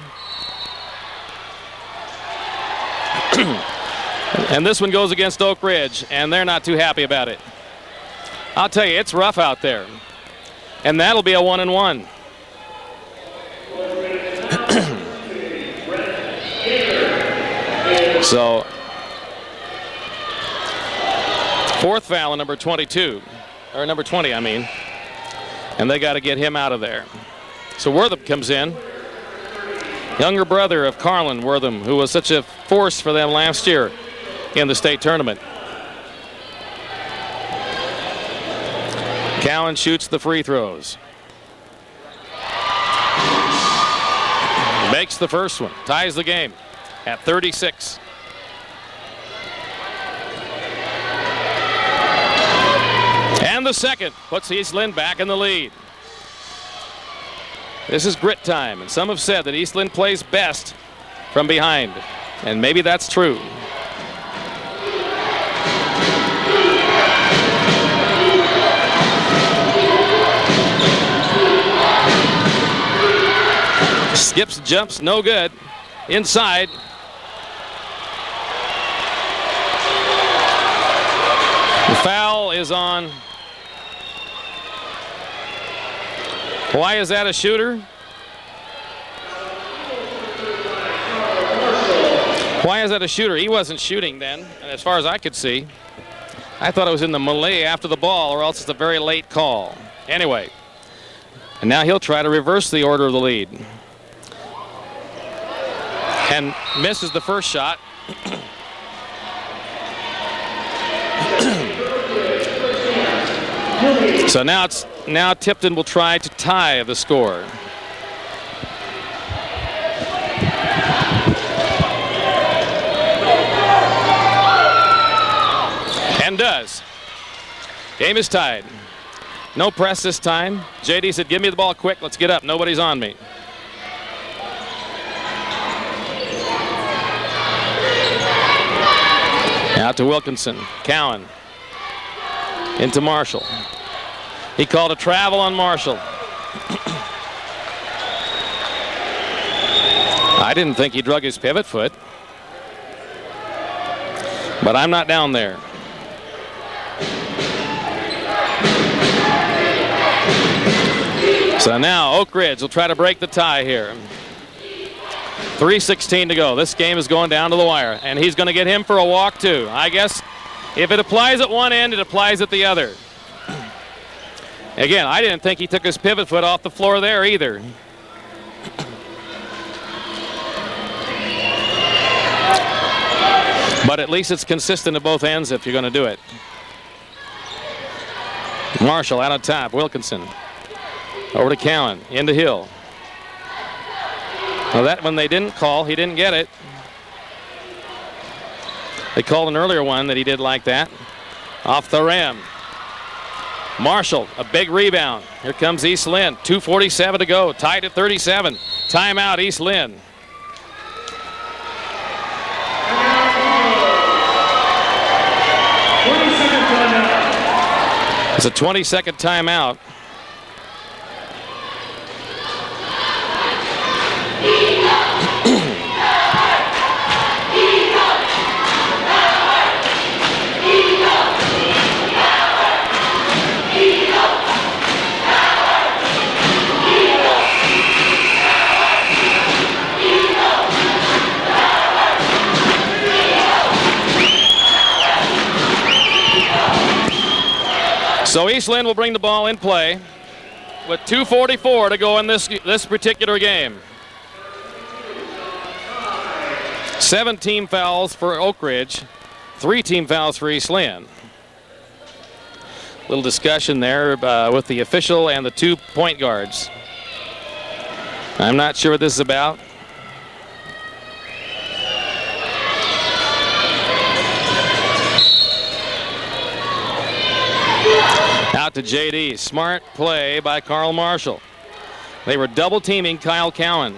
And this one goes against Oakridge, and they're not too happy about it. I'll tell you, it's rough out there. And that'll be a 1-and-1. So, fourth foul on number 22, or number 20, I mean. And they got to get him out of there. So Wortham comes in. Younger brother of Carlin Wortham, who was such a force for them last year in the state tournament. Cowan shoots the free throws. Makes the first one. Ties the game at 36. And the second puts East Linn back in the lead. This is grit time, and some have said that East Linn plays best from behind, and maybe that's true. Skips, jumps, no good. Inside. The foul is on. Why is that a shooter? Why is that a shooter? He wasn't shooting then, and as far as I could see. I thought it was in the melee after the ball, or else it's a very late call. Anyway, and now he'll try to reverse the order of the lead. and misses the first shot. So now Tipton will try to tie the score. And does. Game is tied. No press this time. JD said, give me the ball quick. Let's get up. Nobody's on me. Out to Wilkinson. Cowan. Into Marshall. He called a travel on Marshall. I didn't think he drug his pivot foot. But I'm not down there. So now Oakridge will try to break the tie here. 3:16 to go. This game is going down to the wire, and he's going to get him for a walk too. I guess if it applies at one end, it applies at the other. Again, I didn't think he took his pivot foot off the floor there either. But at least it's consistent at both ends if you're going to do it. Marshall out on top. Wilkinson. Over to Cowan. Into Hill. Well, that one they didn't call. He didn't get it. They called an earlier one that he did like that. Off the rim. Marshall, a big rebound. Here comes East Linn. 2:47 to go. Tied at 37. Timeout, East Linn. It's a 20-second timeout. So East Linn will bring the ball in play with 2:44 to go in this particular game. 7 team fouls for Oakridge, 3 team fouls for East Linn. Little discussion there with the official and the 2 point guards. I'm not sure what this is about. Out to JD. Smart play by Carl Marshall. They were double teaming Kyle Cowan.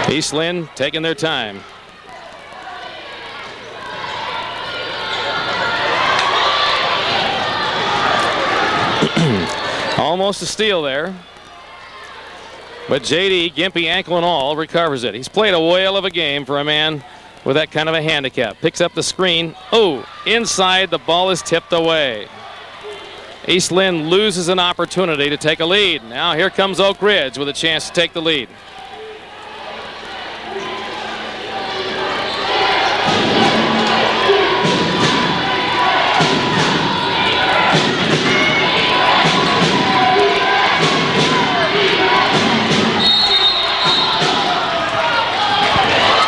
East Linn taking their time. Almost a steal there. But JD, gimpy ankle and all, recovers it. He's played a whale of a game for a man with that kind of a handicap. Picks up the screen. Oh, inside, the ball is tipped away. East Linn loses an opportunity to take a lead. Now here comes Oakridge with a chance to take the lead.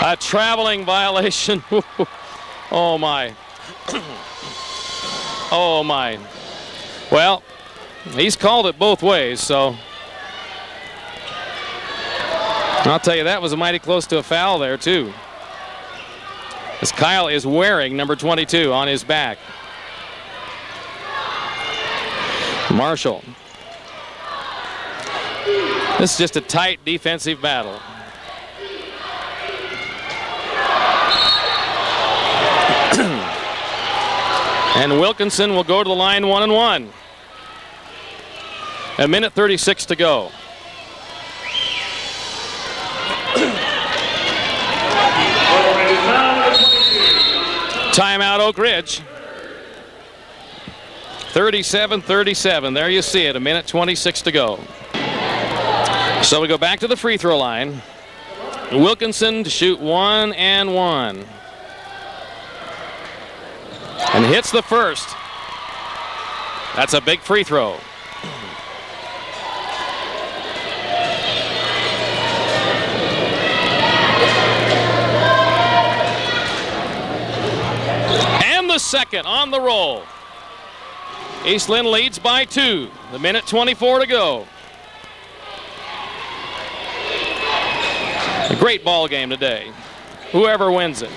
A traveling violation. Oh my. Oh my. Well, he's called it both ways, so I'll tell you, that was mighty close to a foul there too, as Kyle is wearing number 22 on his back. Marshall. This is just a tight defensive battle. And Wilkinson will go to the line 1-1. 1:36 to go. Timeout Oakridge. 37-37. There you see it. 1:26 to go. So we go back to the free throw line. Wilkinson to shoot 1 and 1. And hits the first. That's a big free throw. And the second on the roll. East Linn leads by 2. The minute 24 to go. A great ball game today. Whoever wins it.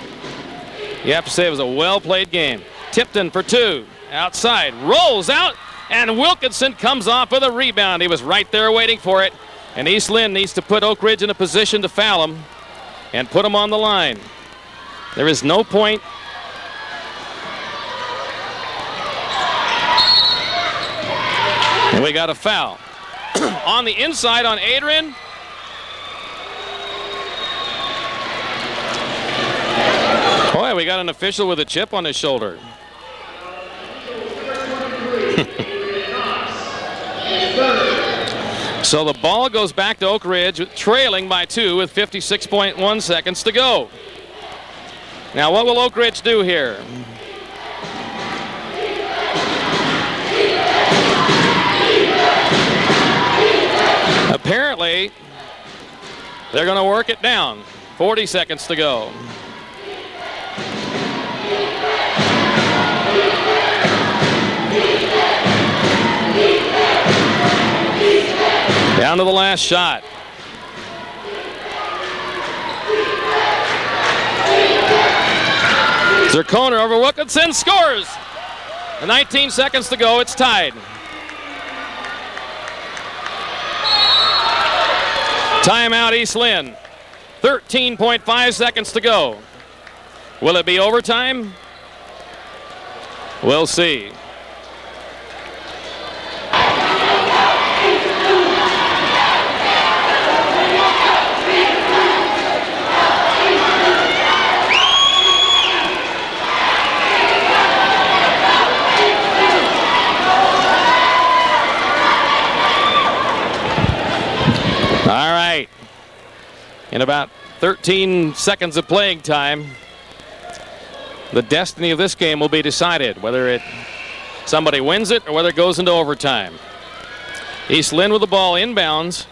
You have to say it was a well-played game. Tipton for 2. Outside. Rolls out. And Wilkinson comes off with a rebound. He was right there waiting for it. And East Linn needs to put Oakridge in a position to foul him and put him on the line. There is no point. And we got a foul. On the inside on Adrian. Boy, we got an official with a chip on his shoulder. So the ball goes back to Oakridge, trailing by 2 with 56.1 seconds to go. Now what will Oakridge do here? Apparently, they're going to work it down. 40 seconds to go. Down to the last shot. Zerkoner over Wilkinson scores. 19 seconds to go. It's tied. Timeout East Linn. 13.5 seconds to go. Will it be overtime? We'll see. All right. In about 13 seconds of playing time, the destiny of this game will be decided, whether somebody wins it or whether it goes into overtime. East Linn with the ball inbounds.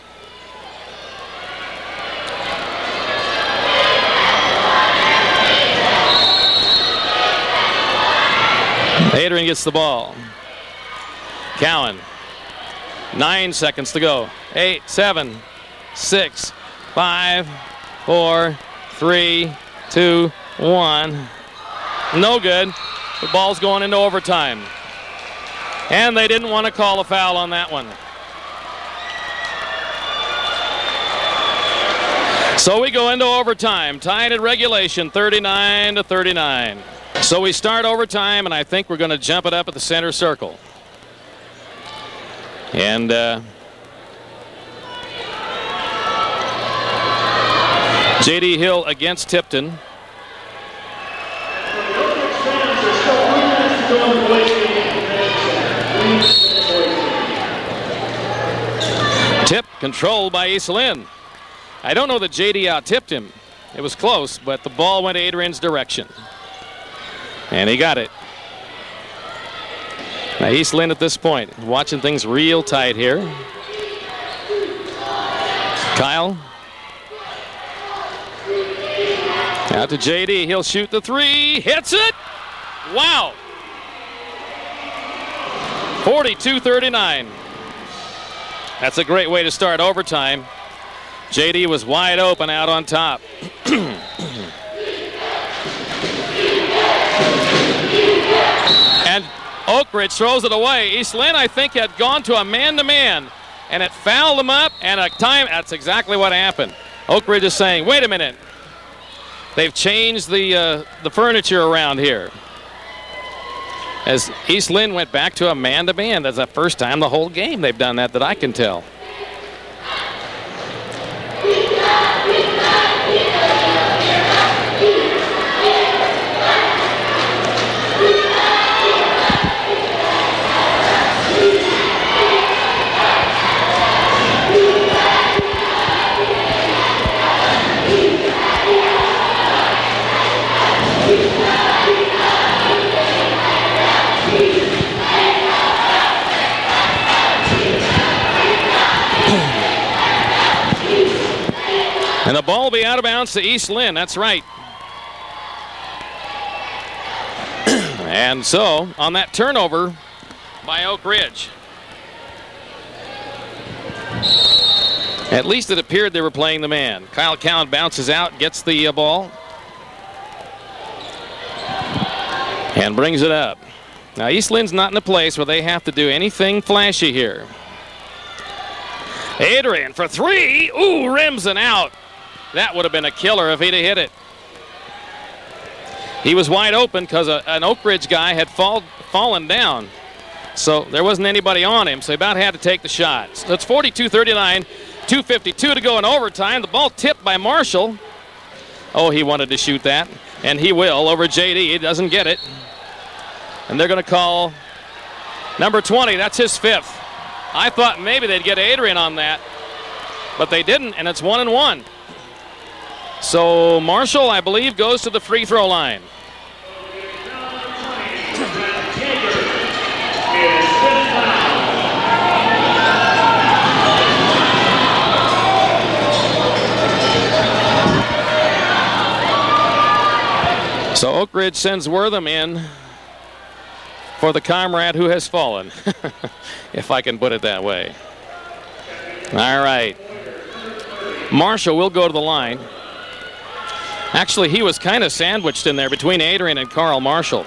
Adrian gets the ball. Cowan. 9 seconds to go. 8, 7, 6, 5, 4, 3, 2, 1. No good. The ball's going into overtime. And they didn't want to call a foul on that one. So we go into overtime, tied at regulation, 39-39. So we start overtime, and I think we're going to jump it up at the center circle. And J.D. Hill against Tipton. Tip controlled by East Linn. I don't know that J.D. out-tipped him. It was close, but the ball went Adrian's direction. And he got it. Now East Linn at this point, watching things real tight here. Kyle. Out to J.D. He'll shoot the 3. Hits it. Wow. 42-39. That's a great way to start overtime. J.D. was wide open out on top. And Oakridge throws it away. East Linn, I think, had gone to a man-to-man, and it fouled them up, and a time. That's exactly what happened. Oakridge is saying, wait a minute. They've changed the furniture around here. As East Linn went back to a man-to-man. That's the first time the whole game they've done that I can tell. the ball will be out of bounds to East Linn. That's right. And so, on that turnover by Oakridge, at least it appeared they were playing the man. Kyle Cowan bounces out, gets the ball, and brings it up. Now, East Lynn's not in a place where they have to do anything flashy here. Adrian for three. Ooh, rims and out. That would have been a killer if he'd have hit it. He was wide open because an Oakridge guy had fallen down. So there wasn't anybody on him, so he about had to take the shot. So it's 42-39, 2:52 to go in overtime. The ball tipped by Marshall. Oh, he wanted to shoot that, and he will over JD. He doesn't get it. And they're going to call number 20. That's his fifth. I thought maybe they'd get Adrian on that, but they didn't, and it's 1-1. So Marshall, I believe, goes to the free throw line. So Oakridge sends Wortham in for the comrade who has fallen, if I can put it that way. All right. Marshall will go to the line. Actually, he was kind of sandwiched in there between Adrian and Carl Marshall.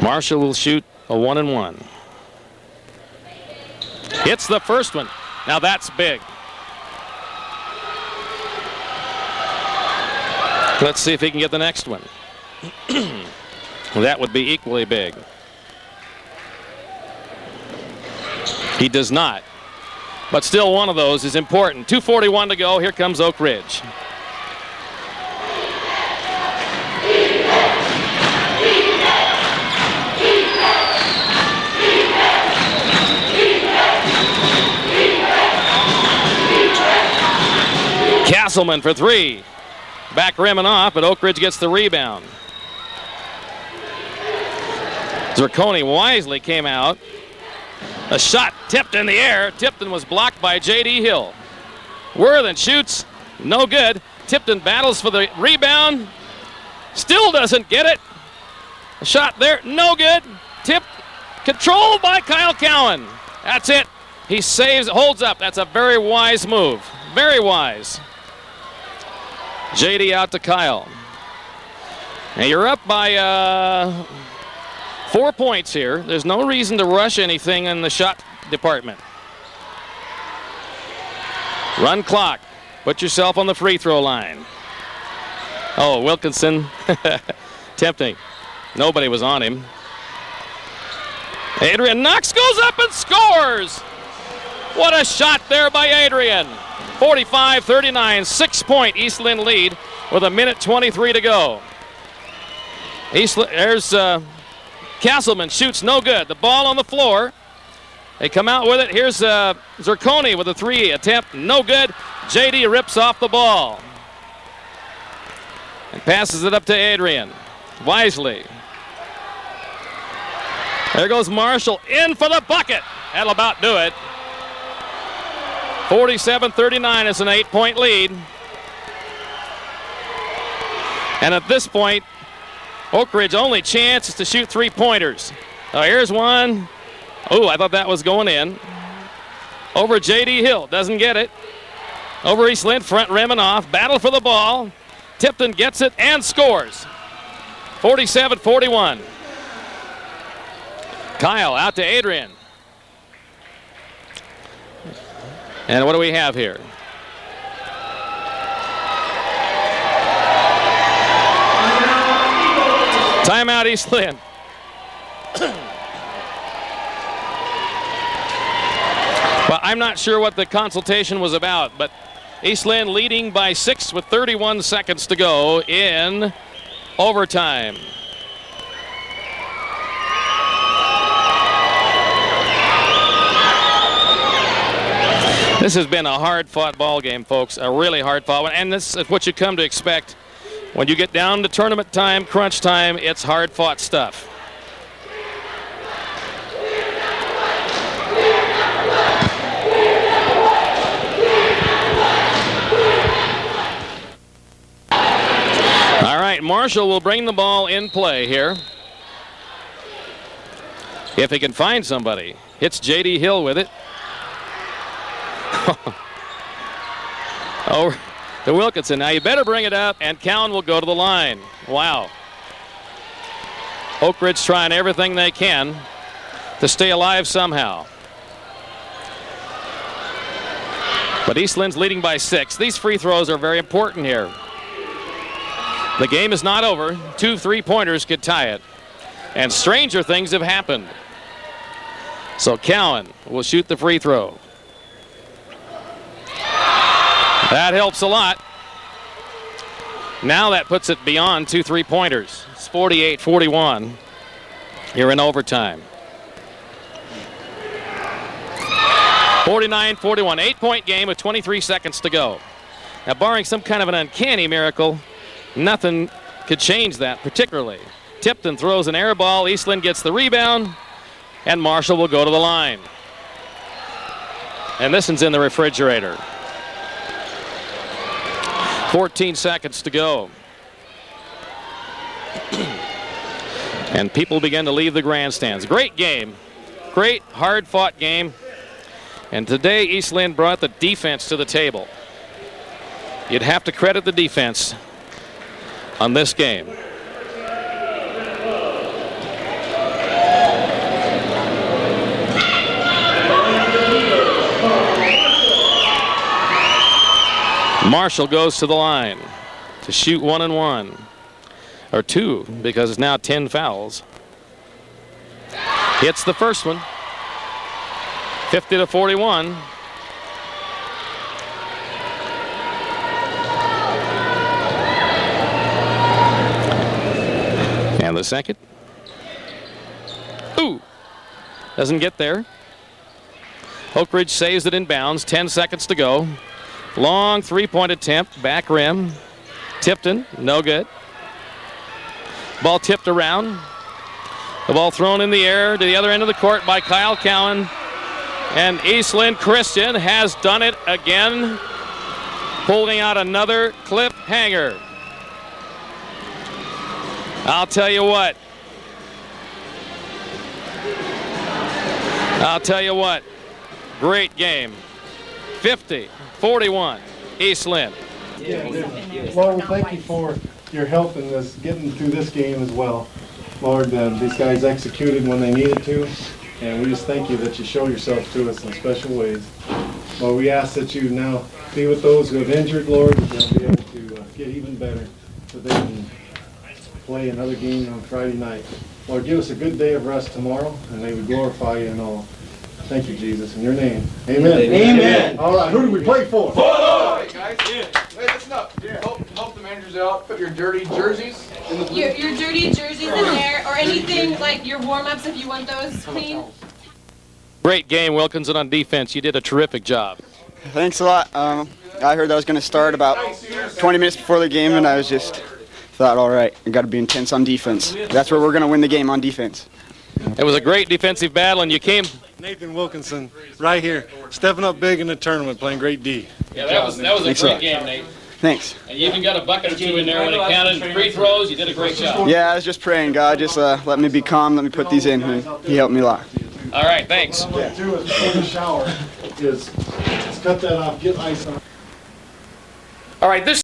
Marshall will shoot a 1-1. Hits the first one. Now that's big. Let's see if he can get the next one. That would be equally big. He does not. But still, one of those is important. 2:41 to go. Here comes Oakridge. Castleman for three. Back rim and off, but Oakridge gets the rebound. Zirconi wisely came out. A shot tipped in the air. Tipton was blocked by J.D. Hill. Worthen shoots. No good. Tipton battles for the rebound. Still doesn't get it. A shot there. No good. Tipped. Controlled by Kyle Cowan. That's it. He saves, holds up. That's a very wise move. Very wise. J.D. out to Kyle. And you're up by 4 points here. There's no reason to rush anything in the shot department. Run clock. Put yourself on the free throw line. Oh, Wilkinson. Tempting. Nobody was on him. Adrian Knox goes up and scores. What a shot there by Adrian. 45-39, 6-point East Linn lead with 1:23 to go. There's Castleman shoots no good. The ball on the floor. They come out with it. Here's Zirconi with a three attempt. No good. J.D. rips off the ball and passes it up to Adrian. Wisely. There goes Marshall in for the bucket. That'll about do it. 47-39 is an 8-point lead. And at this point, Oakridge's only chance is to shoot three-pointers. Oh, here's one. Oh, I thought that was going in. Over J.D. Hill. Doesn't get it. Over East Linn, front rim and off. Battle for the ball. Tipton gets it and scores. 47-41. Kyle out to Adrian. And what do we have here? Timeout, East Linn. Well, I'm not sure what the consultation was about, but East Linn leading by 6 with 31 seconds to go in overtime. This has been a hard-fought ball game, folks. A really hard-fought one, and this is what you come to expect. When you get down to tournament time, crunch time, it's hard-fought stuff. Marshall will bring the ball in play here. If he can find somebody. Hits J.D. Hill with it. Over to Wilkinson. Now you better bring it up, and Cowan will go to the line. Wow. Oakridge trying everything they can to stay alive somehow. But East Lynn's leading by 6. These free throws are very important here. The game is not over. 2 3-pointers could tie it. And stranger things have happened. So Cowan will shoot the free throw. That helps a lot. Now that puts it beyond 2 3-pointers. It's 48-41 here in overtime. 49-41, 8-point game with 23 seconds to go. Now, barring some kind of an uncanny miracle, nothing could change that particularly. Tipton throws an air ball. East Lynn gets the rebound, and Marshall will go to the line. And this one's in the refrigerator. 14 seconds to go. And people begin to leave the grandstands. Great game. Great, hard-fought game. And today, East Lynn brought the defense to the table. You'd have to credit the defense on this game. Marshall goes to the line to shoot 1 and 1. Or 2, because it's now 10 fouls. Hits the first one. 50-41. And the second. Ooh. Doesn't get there. Oakridge saves it in bounds. 10 seconds to go. Long 3-point attempt. Back rim. Tipton. No good. Ball tipped around. The ball thrown in the air to the other end of the court by Kyle Cowan. And East Lynn Christian has done it again, holding out another cliffhanger. I'll tell you what. Great game. 50-41, East Lynn. Yeah, Lord, thank you for your help in this, getting through this game as well. Lord, these guys executed when they needed to, and we just thank you that you show yourself to us in special ways. Lord, we ask that you now be with those who have injured, Lord, that they'll be able to get even better so they can play another game on Friday night. Lord, give us a good day of rest tomorrow, and may we glorify you in all. Thank you, Jesus. In your name, amen. Amen. All right, who do we play for? Hey, guys. Hey, listen up. Help the managers out. Put your dirty jerseys in the blue. Your dirty jerseys in there, or anything like your warm-ups if you want those clean. Great game, Wilkinson, on defense. You did a terrific job. Thanks a lot. I heard that was going to start about 20 minutes before the game, and I was just thought, all right, I got to be intense on defense. That's where we're going to win the game, on defense. It was a great defensive battle, and you came. Nathan Wilkinson, right here, stepping up big in the tournament, playing great D. Yeah, that was a Thanks a great lot. game, Nate. Thanks. And you even got a bucket or 2 in there when it counted. Free throws, you did a great job. Yeah, I was just praying, God, just let me be calm, let me put these in, and he helped me a lot. All right, thanks. Yeah, 2 is before the shower is cut that off, get ice on. All right, this